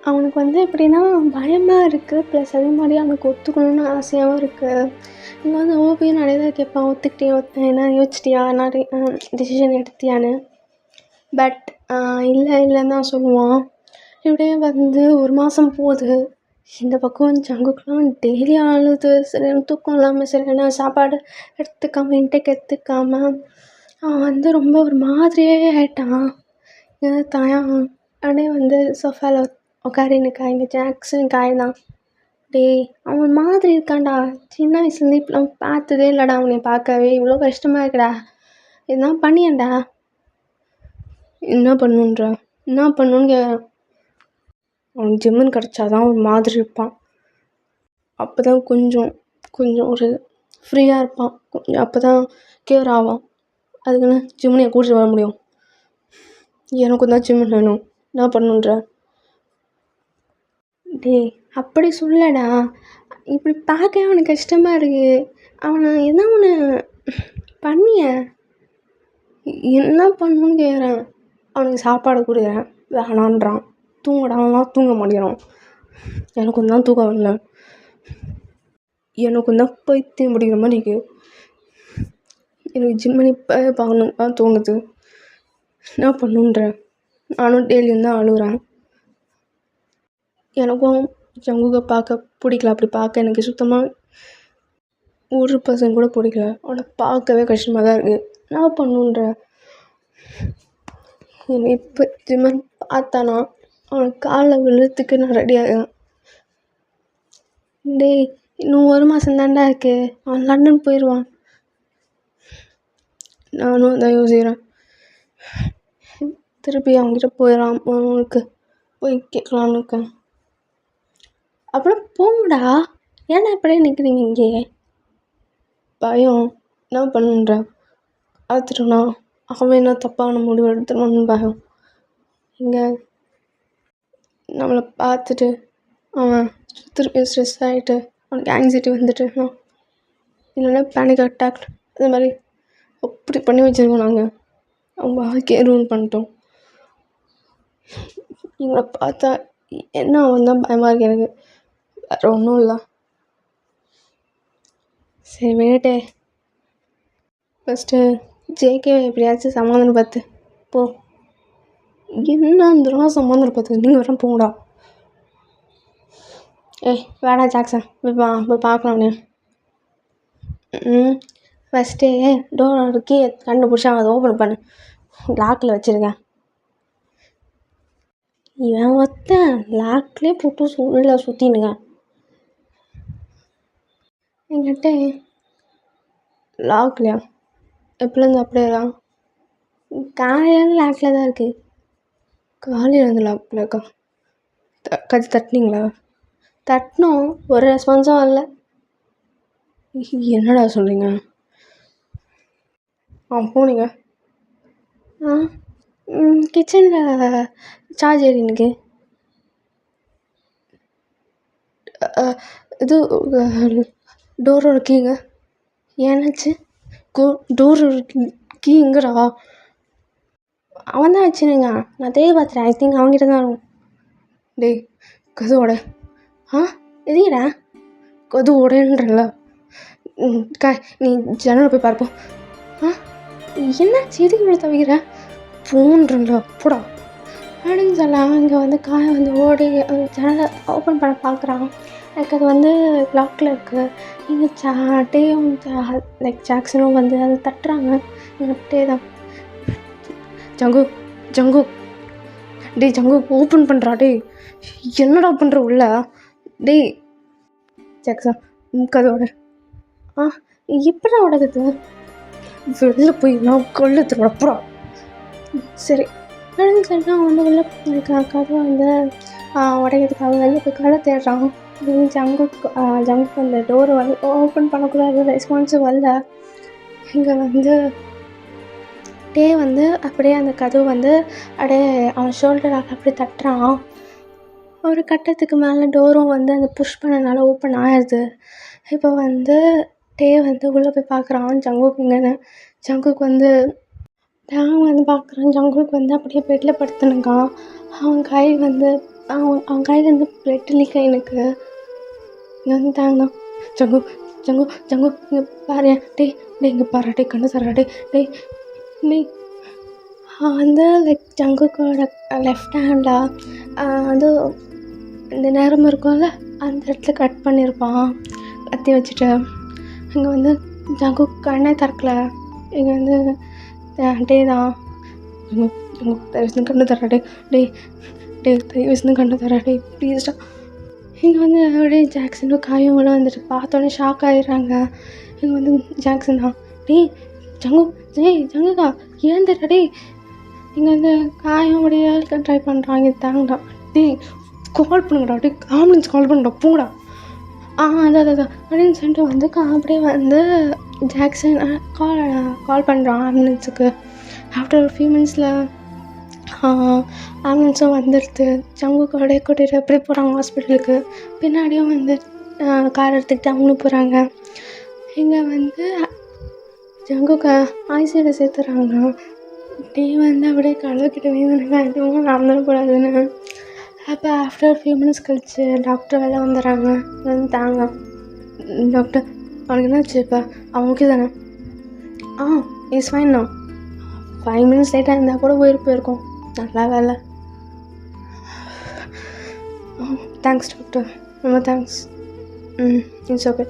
அவனுக்கு வந்து எப்படின்னா பயமாக இருக்குது, ப்ளஸ் அதே மாதிரி அவனுக்கு ஒத்துக்கணும்னு ஆசையாகவும் இருக்குது. இங்கே வந்து ஓவியம் நிறைய தான் கேட்பான், ஒத்துக்கிட்டே என்ன யோசிச்சிட்டியா, நிறைய டிசிஷன் எடுத்தியான்னு. பட் இல்லைன்னு தான் சொல்லுவான். இப்படியே வந்து ஒரு மாதம் போகுது. இந்த பக்கம் ஜங்குக்கெலாம் டெய்லி அழுது, சரியான தூக்கம் இல்லாமல், சரியான சாப்பாடு எடுத்துக்காமல், இன்டேக் எடுத்துக்காமல் அவன் வந்து ரொம்ப ஒரு மாதிரியே ஆகிட்டான். தாயான் அப்படியே வந்து சோஃபாவில் உட்காரினுக்கா. இங்கே ஜாக்சன் காய்தான். டேய் அவன் மாதிரி இருக்கான்டா. சின்ன வயசுலேருந்து இப்பெல்லாம் பார்த்ததே இல்லைடா. அவனை பார்க்கவே இவ்வளோ கஷ்டமாக இருக்குடா. இதெல்லாம் பண்ணியேன்டா. என்ன பண்ணுன்னு கேட்குறான். அவனுக்கு ஜிம்முன்னு கிடச்சாதான் ஒரு மாதிரி இருப்பான். அப்போ தான் கொஞ்சம் ஒரு ஃப்ரீயாக இருப்பான். கொஞ்சம் அப்போ தான் கியூர் ஆவான். அதுக்குன்னு ஜிம்முனையை கூட்டிகிட்டு வர முடியும்? எனக்கும் தான் ஜிம்மு வேணும். என்ன பண்ணுன்ற? டேய் அப்படி சொல்லடா. இப்படி பார்க்க அவனுக்கு கஷ்டமாக இருக்குது. அவனை என்ன ஒன்று பண்ணிய என்ன பண்ணணுன்னு கேட்குறேன். அவனுக்கு சாப்பாடு கொடுக்குறேன், வேணான்றான். தூங்கடான்னா தூங்க மாட்டேங்கிறான். எனக்கும் தான் தூக்கம் வரல. எனக்கும் தான் பைத்தியம் பிடிக்கிற மாதிரி இருக்குது. எனக்கு ஜிம் பண்ணி பார்க்கணும் தான் தோணுது. என்ன பண்ணுன்ற? நானும் டெய்லியும் தான் அழுகுறேன். எனக்கும் ஜங்குகை பார்க்க பிடிக்கல. அப்படி பார்க்க எனக்கு சுத்தமாக 1% கூட பிடிக்கல. அவனை பார்க்கவே கஷ்டமாக தான் இருக்குது. என்ன பண்ணுன்ற? என்னை இப்போ ஜிம்மன் பார்த்தானா அவனுக்கு காலில் விழுறதுக்கு நான் ரெடியாகிறேன். டேய் இன்னும் 1 மாதம் தாண்டா இருக்கு. அவன் லண்டன் போயிடுவான். நானும் அதான் யோசிக்கிறேன். திருப்பி அவங்ககிட்ட போயிடறான். அவனுக்கு போய் கேட்கலான்னு இருக்கேன். அப்புறம் போங்கடா. ஏன்னா இப்படியே நிற்கிறீங்க இங்கே? பயம். என்ன பண்ணுன்ற? பார்த்துட்டோன்னா அவன் என்ன தப்பான முடிவு எடுத்துருவான்னு பயம். இங்கே நம்மளை பார்த்துட்டு அவன் திருப்பி ஸ்ட்ரெஸ் ஆகிட்டு அவனுக்கு ஆங்ஸைட்டி வந்துட்டு இல்லைன்னா பேனிக் அட்டாக் அது மாதிரி அப்படி பண்ணி வச்சுருக்கோம். நாங்கள் அவங்க வாழ்க்கையை ரூல் பண்ணிட்டோம். எங்களை பார்த்தா என்ன அவன் தான் பயமாக இருக்கு எனக்கு. வேறு ஒன்றும் இல்லை. சரி வேட்டே. ஃபஸ்ட்டு ஜேகே எப்படியாச்சும் சமாதானம் பார்த்து போ. என்ன இருந்தாலும் சமாதானம் பார்த்து நீங்கள் வர போங்கடா. வேடா ஜாக்சன் போய் பார்க்கலாம் நீ. ஃபஸ்ட்டு டோர் கீ கண்டுபிடிச்சா அதை ஓப்பன் பண்ணு. லாக்கில் வச்சுருக்கேன். இவன் லாக்லேயே போட்டு உள்ள சுற்றினுங்க. என்கிட்ட லாக்லையா எப்போலேருந்து அப்படியே இருக்கான்? காலையில் லாக்கில் தான் இருக்குது. காலையில் இருந்து லாக்கில் இருக்கா? கதை தட்டினீங்களா? தட்டினோம், ஒரு ரெஸ்பான்ஸும் இல்லை. என்னடா சொல்கிறீங்க? போனீங்க? கிச்சனில் சார்ஜ் ஏறினுக்கு. இது டோரோட கீங்க ஏன்னாச்சு? டோரோட கீ எங்கடா? அவன் தான் வச்சுருங்க. நான் தேவை பார்த்துட்டேன். ஐ திங்க் அவங்ககிட்ட தான் இருக்கும். டேய் கதுவோட எதுடா கதுவோடன்றல நீ ஜன்னலை போய் பார்ப்போம். என்னாச்சு? எதுக்கு இவ்வளோ தவிர போன்றல போடா அப்படின்னு சொல்லலாம். இங்கே வந்து காயை வந்து ஓடி ஜன்னலை ஓப்பன் பண்ண பார்க்குறான். எனக்கு அது வந்து லாக்கில் இருக்குது. இங்கே சாட்டையும் லைக் ஜாக்சனும் வந்து அதை தட்டுறாங்க. அப்படியே தான் ஜங்கு டேய் ஜங்கு ஓப்பன் பண்ணுறா. டேய் என்னடா பண்ணுற உள்ள? டேய் ஜாக்சன் கதோட எப்படா உடகுது? வெளில போய் நான் கொள்ளுத்துறா போடா. சரி அப்படின்னு சொல்லிட்டு அவன் வந்து வெளில கதவை வந்து உடைக்கிறதுக்காக வெளில போய் கடை தேடுறான். ஜங்குக்கு அந்த டோரை வந்து ஓப்பன் பண்ணக்கூடாது, ரெஸ்பான்ஸும் வரல. இங்கே வந்து டே வந்து அப்படியே அந்த கதவு வந்து அப்படியே அவன் ஷோல்டரால் அப்படி தட்டுறான். ஒரு கட்டத்துக்கு மேலே டோரும் வந்து அந்த புஷ் பண்ணனால ஓப்பன் ஆயிடுது. இப்போ வந்து டே வந்து உள்ளே போய் பார்க்குறான் ஜங்குக் எங்கன்னு. ஜங்குக் வந்து டேங் வந்து பார்க்குறான். ஜங்குக் வந்து அப்படியே பெட்டில் படுத்துனுக்கான். அவன் கை வந்து அவன் கையிலேருந்து பிளட் லீக் எனக்கு. இங்கே வந்து டேங் தான், ஜங்கு ஜங்கு ஜங்கு இங்கே பாரு டே டே இங்கே பாரு டே கண்ணு தரா டே டே டே. அவன் வந்து லைக் ஜங்குக்கோட லெஃப்ட் ஹேண்டில் வந்து இந்த நேரம் இருக்கும்ல அந்த இடத்துல கட் பண்ணியிருப்பான் கத்தி வச்சுட்டு. இங்கே வந்து ஜங்கு கண்ணே திறக்கல. இங்கே வந்து டே தான், ஜங்கு ஜங்கு தயவுசெய்து கண்ணு தரா டே டே டே தயவுசெய்து கண்ணு தரா டே ப்ளீஸ்டா. இங்கே வந்து அப்படியே ஜாக்சனும் காயும் கூட வந்துட்டு பார்த்தோன்னே ஷாக் ஆகிடுறாங்க. இங்கே வந்து ஜாக்சன் தான், டே ஜங்கு ஜங்குக்கா ஏன் தரா டே. இங்கே வந்து காயும் அப்படியே ட்ரை பண்ணுறாங்க. தாங்கடா டே கால் பண்ணுங்கடா டே, ஆம்புலன்ஸ் கால் பண்ணுடா போங்கடா. அதான் அப்படின்னு சொல்லிட்டு வந்து அப்படியே வந்து ஜாக்சன் கால் பண்ணுறான் ஆம்புலன்ஸுக்கு. ஆஃப்டர் ஒரு ஃபியூ மினிட்ஸில் ஆம்புலன்ஸும் வந்துடுது. ஜங்குக்கு அப்படியே கூட்டிகிட்டு எப்படி போகிறாங்க ஹாஸ்பிட்டலுக்கு. பின்னாடியும் வந்து கார் எடுத்துக்கிட்டு அவங்களும் போகிறாங்க. இங்கே வந்து ஜங்குக்கு ஐசியூவில் சேர்த்துறாங்க. டே வந்து அப்படியே கடவுள்கிட்ட வேணுங்க எதுவும் நடந்துடக்கூடாதுன்னு. அப்போ ஆஃப்டர் ஃபியூ மினிட்ஸ் கழிச்சு டாக்டர் வேலை வந்துடுறாங்க. வந்து தாங்க டாக்டர் அவனுக்கு என்னாச்சு இப்போ, அவன் ஓகே தானே? இஸ் ஃபைன் தான். 5 மினிட்ஸ் லேட்டாக இருந்தால் கூட போயிருக்கோம். நல்லா வேலை. தேங்க்ஸ் டாக்டர், ரொம்ப தேங்க்ஸ். It's okay.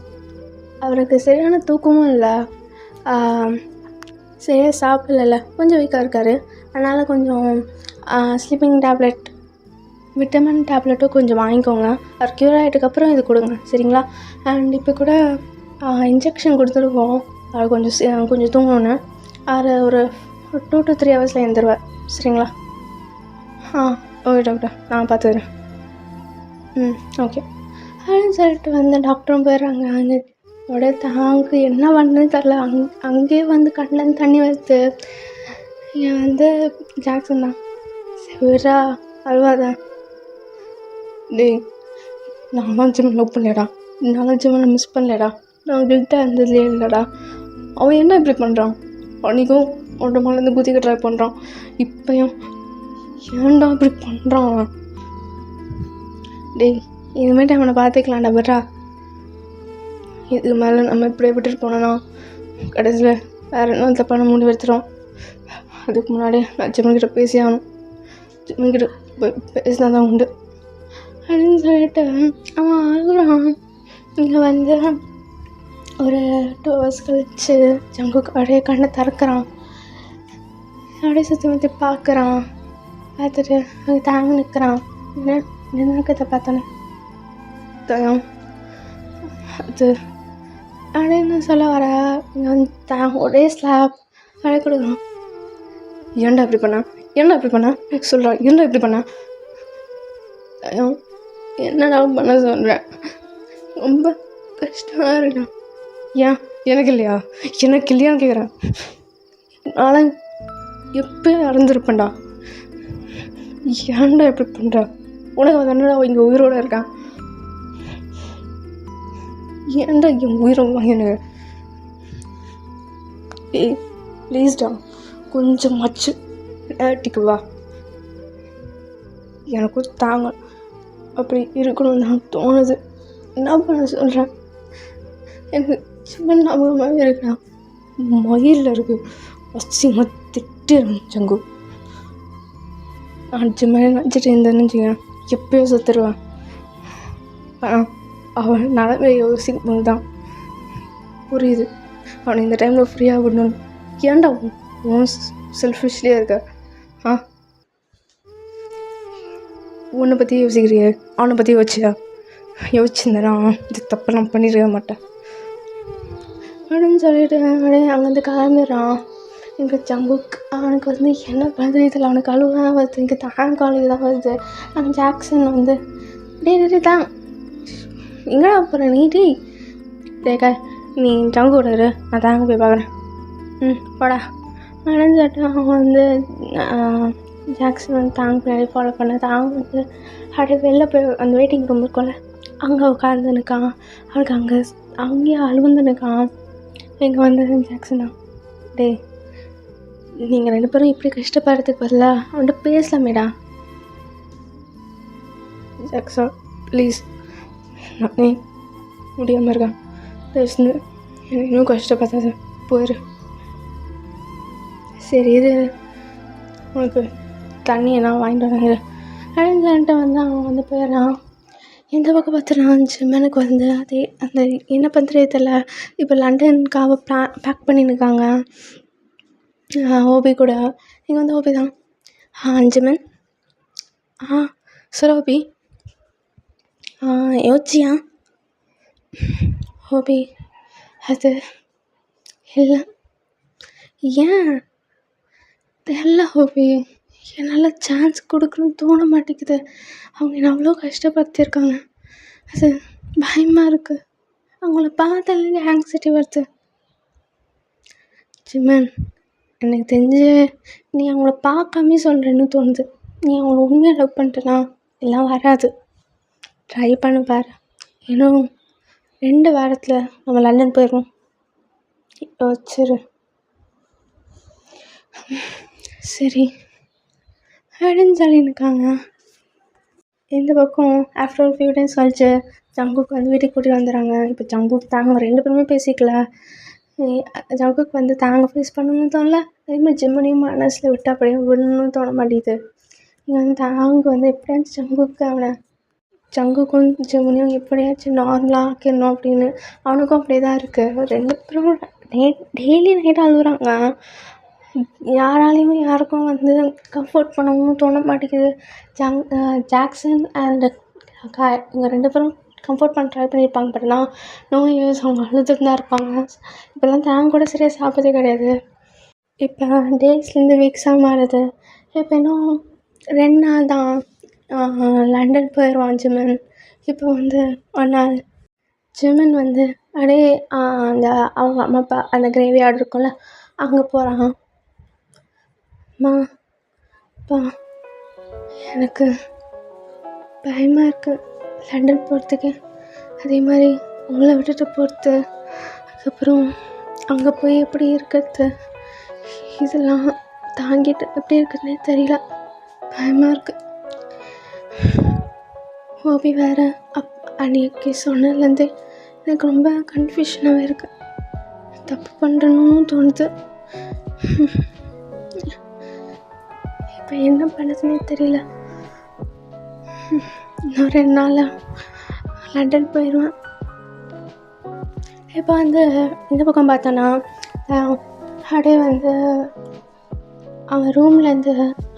அவருக்கு சரியான தூக்கமும் இல்லை, சரியாக சாப்பிடல, கொஞ்சம் வீக்காக இருக்கார். அதனால் கொஞ்சம் ஸ்லீப்பிங் டேப்லெட் விட்டமின் டேப்லெட்டும் கொஞ்சம் வாங்கிக்கோங்க. அவர் க்யூர் ஆகிட்டதுக்கப்புறம் இது கொடுங்க சரிங்களா. அண்ட் இப்போ கூட இன்ஜெக்ஷன் கொடுத்துருக்கோம். அவர் கொஞ்சம் தூங்கணுன்னு. அவர் ஒரு 2 to 3 ஹவர்ஸில் எழுந்துருவார் சரிங்களா. ஓகே டாக்டர், நான் பார்த்துக்கிறேன். ஓகே அப்படின்னு சொல்லிட்டு வந்து டாக்டரும் போயிடுறாங்க. அங்கே உடைய தாங்கு என்ன பண்ணுன்னு தெரில. அங்கேயே வந்து கண்ணில் தண்ணி வருது. இங்கே வந்து ஜாக்சன் தான், சிவரா அழுவாதான் டே, நான்லாம் ஜிம்மில் லவ் பண்ணலடா, நான்லாம் ஜிம்மில் மிஸ் பண்ணலடா, நான் கில்ட்டாக இருந்ததுலே இல்லைடா. அவன் என்ன இப்படி பண்ணுறான், அன்றைக்கும் அவன் மேலேருந்து குதிக்க ட்ரை பண்ணுறான், இப்போயும் ஏன்டா இப்படி பண்ணுறான் அவன். டேய் இனிமேட்டு அவனை பார்த்துக்கலாம்டா பட்ரா. இதுக்கு மேலே நம்ம இப்படியே விட்டுட்டு போனோன்னா கடைசியில் வேறு என்ன தப்பான முடிவு எடுத்துகிறோம். அதுக்கு முன்னாடி நான் ஜிம்மிக்கிட்ட பேசி ஆகணும், ஜிம்மிக்கிட்ட பேசினா தான் உண்டு அப்படின்னு சொல்லிட்டு அவன் ஆகுறான். இங்கே வந்து ஒரு 2 hours கழிச்சு ஜங்குக்கு அப்படியே கண்ணை திறக்கிறான். அப்படியே சுற்றி முற்றி பார்க்குறான். பார்த்துட்டு அங்கே தாங்க நிற்கிறான். என்ன நடக்கிறத பார்த்தோன்னே தயம் அது அப்படின்னு சொல்ல வர இங்கே வந்து தாங்க ஒரே ஸ்லாப் அப்படியே கொடுக்குறான். ஏன்டா இப்படி பண்ணா சொல்கிறான், ஏன்டா இப்படி பண்ணா. தயம் என்னடா பண்ண சொல்கிறேன், ரொம்ப கஷ்டமாக இருக்கா. ஏன் எனக்கு இல்லையான்னு கேட்குறேன். நான் எப்போயும் இறந்துருப்பேன்டா, ஏன்டா இப்படி பண்ணுறா. உனக்கு தானடா இங்கே உயிரோடு இருக்கான், ஏன்டா என் உயிரை வாங்கினு. ஏய் ப்ளீஸ்டா கொஞ்சம் மச்சு நேட்டிக்கு வா, எனக்கும் தாங்க அப்படி இருக்கணும்னு தான் தோணுது. என்ன பண்ண சொல்கிறேன், எனக்கு சின்ன ஞாபகமாகவே இருக்கிறான். மயிலில் இருக்கு அசிங்கமாக திட்டிடும் ஜங்கு. அடிச்ச மாதிரி நினச்சிட்டு இருந்தேன்னு வச்சுக்கேன், எப்பயோ சுற்றுருவேன். ஆனால் அவன் நடவை யோசிக்கும் போது தான் புரியுது அவனை இந்த டைமில் ஃப்ரீயாக விடணும். ஏன்டா உன் செல்ஃபிஷ்லேயே இருக்க. உன்னை பற்றி யோசிக்கிறியே, அவனை பற்றி யோசிச்சிருந்தேன்னா இது தப்பெல்லாம் பண்ணிருக்க மாட்டேன் அப்படின்னு சொல்லிட்டு அப்படியே அங்கேருந்து கிளம்பிடுறான். இங்கே ஜங்குக் அவனுக்கு வந்து என்ன பண்ணுறது இதில் அவனுக்கு அழுவாக வருது, இங்கே தான் காலேஜ் தான் வருது. ஆனால் ஜாக்சன் வந்து டே தான் எங்கடா போகிற நீ டேக்கா நீ ஜங்கு விடுற நான் தாங்க போய் பார்க்குறேன். போடா அப்படின்னு சொல்லிட்டு அவங்க வந்து ஜாக்சன் வந்து தாங்க பின்னாடி ஃபாலோ பண்ண தாங்க வந்து அப்படியே வெளில போய் அந்த வெயிட்டிங் ரூம் இருக்கும்ல அங்கே உட்காந்துருக்கான். அவனுக்கு அங்கேயே அழுந்துருக்கான். இங்கே வந்து ஜாக்சனா டே நீங்கள் 2 பேரும் இப்படி கஷ்டப்படுறதுக்கு பதிலாக அவன்கிட்ட பேசலாமேடா. ஜாக்சன் ப்ளீஸ் நானே முடியாமல் இருக்கேன் பேசுன்னு எனக்கு இன்னும் கஷ்டப்படாது போயிரு. சரி இது உனக்கு தண்ணி என்ன வாங்கிட்டு வராங்க அப்படின்னு சொல்லிட்டு வந்து அவன் வந்து போயிடறான். எந்த பக்கம் பார்த்துறான் ஜிம்மனுக்கு வந்து அதே அந்த என்ன பண்ணுறதே தெரியல. இப்போ லண்டனுக்காக பேக் பண்ணியிருக்காங்க ஓபி கூட. இங்கே வந்து ஓபி தான். ஜிம்மன் சுரோபி யோசிச்சியா ஓபி அது இல்லை ஏன் தெரியல ஓபி என்னால் சான்ஸ் கொடுக்கணும்னு தோண மாட்டேங்குது. அவங்க என்னை அவ்வளோ கஷ்டப்படுத்தியிருக்காங்க. அது பயமாக இருக்குது. அவங்கள பார்த்தாலே ஆங்ஸைட்டி வருது. ஜிம்மன் எனக்கு தெரிஞ்சு நீ அவங்கள பார்க்காமே சொல்கிறேன்னு தோணுது. நீ அவங்கள உண்மையாக லவ் பண்ணிட்டேனா எல்லாம் வராது. ட்ரை பண்ண பாரு. இன்னும் 2 வாரத்தில் நம்ம லண்டன் போயிடுவோம். வச்சிரு சரி அப்படின்னு சொல்லியிருக்காங்க. இந்த பக்கம் ஆஃப்டர் ஒரு ஃபியூ டேஸ் கழிச்சு ஜங்குக்கு வந்து வீட்டுக்கு கூட்டிகிட்டு வந்துடுறாங்க. இப்போ ஜங்குக்கு தாங்க 2 பேருமே பேசிக்கல. ஜங்குக்கு வந்து தாங்க ஃபேஸ் பண்ணணும்னு தோணல. அதேமாதிரி ஜிம்மனையும் மனசில் விட்டு அப்படியே விடணும்னு தோண மாட்டேங்குது. இங்கே வந்து தாங்க வந்து எப்படியாச்சும் ஜங்குக்கும் ஜிம்மனையும் எப்படியாச்சும் நார்மலாக ஆக்கிடணும் அப்படின்னு அவனுக்கும் அப்படியே தான் இருக்குது. 2 பேரும் டெய்லி நைட் அழுகுறாங்க. யாருக்கும் வந்து கம்ஃபர்ட் பண்ணவும் தோண மாட்டேங்குது. ஜாக்சன் அண்ட் அக்கா இவங்க 2 பேரும் கம்ஃபர்ட் பண்ண ட்ரை பண்ணியிருப்பாங்க. பட் ஆனால் நோ யூஸ் அவங்க அழுதுட்டு தான் இருப்பாங்க. இப்போல்லாம் தாங்க கூட சரியாக சாப்பிட்றதே கிடையாது. இப்போ டேஸ்லேருந்து வீக்ஸாக மாறுது. இப்போ இன்னும் 2 நாள் தான் லண்டன் போயிடுவான் ஜிம்மன். இப்போ வந்து 1 நாள் ஜிம்மன் வந்து அப்படியே அந்த அவங்க அம்மா அப்பா அந்த கிரேவியார்டு இருக்கும்ல அங்கே போகிறான். அம்மா அப்பா எனக்கு பயமாக இருக்குது லண்டன் போகிறதுக்கு. அதே மாதிரி உங்களை விட்டுட்டு போகிறது, அதுக்கப்புறம் அங்கே போய் எப்படி இருக்கிறது, இதெல்லாம் தாங்கிட்டு எப்படி இருக்குதுன்னே தெரியல. பயமாக இருக்குது. ஓபி வேறு அன்னைக்கு சொன்னதுலேருந்தே எனக்கு ரொம்ப கன்ஃபியூஷனாகவே இருக்குது. தப்பு பண்ணுறணும்னு தோணுது. இப்போ என்ன பண்ணுறதுனே தெரியல. இன்னும் 2 நாளில் லண்டன் போயிடுவேன். இப்போ வந்து இந்த பக்கம் பார்த்தோன்னா அப்படியே வந்து அவன் ரூம்லேருந்து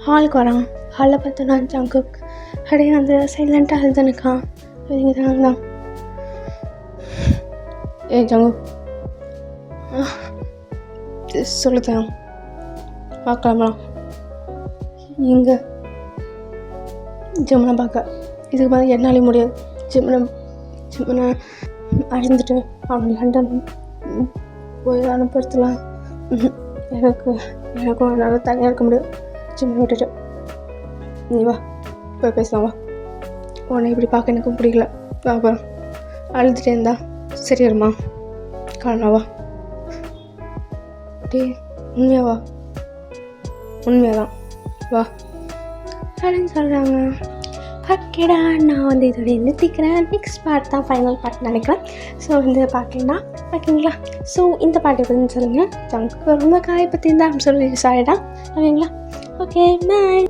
ஹாலுக்கு வரான். ஹாலில் பார்த்தோன்னா ஜங்குக் அப்படியே வந்து சைலண்ட்டாக அழுதுனுக்கான். இங்கே தான் ஜங்கு சொல்லுதான் பார்க்கலாமா இங்கே ஜிம்மனை பார்க்க. இதுக்கு மேலே என்னாலே முடியாது. ஜிம்மனை அழிந்துட்டு அவன் லண்டன் போய் அனுப்புறதுலாம் எனக்கும் என்னால் தனியாக இருக்க முடியாது. ஜிம்மனை விட்டுட்டு நீ வா போய் பேசலாம். வா உன்னை இப்படி பார்க்க எனக்கும் பிடிக்கல. வா அழுதுகிட்டே இருந்தா சரியாருமா காரணவா டே உண்மையாவா உண்மையாதான் வா அப்படின்னு சொல்கிறாங்க. ஓகேடா நான் வந்து இதோட நிறுத்திக்கிறேன். நெக்ஸ்ட் பார்ட் தான் ஃபைனல் பார்ட் நினைக்கிறேன். ஸோ வந்து பார்க்கலா ஓகேங்களா. ஸோ இந்த பாட்டை பற்றி சொல்லுங்கள். ஜங்கு ரொம்ப காயை பற்றி இருந்தால் சொல்லி சாரிடா ஓகேங்களா. Okay bye.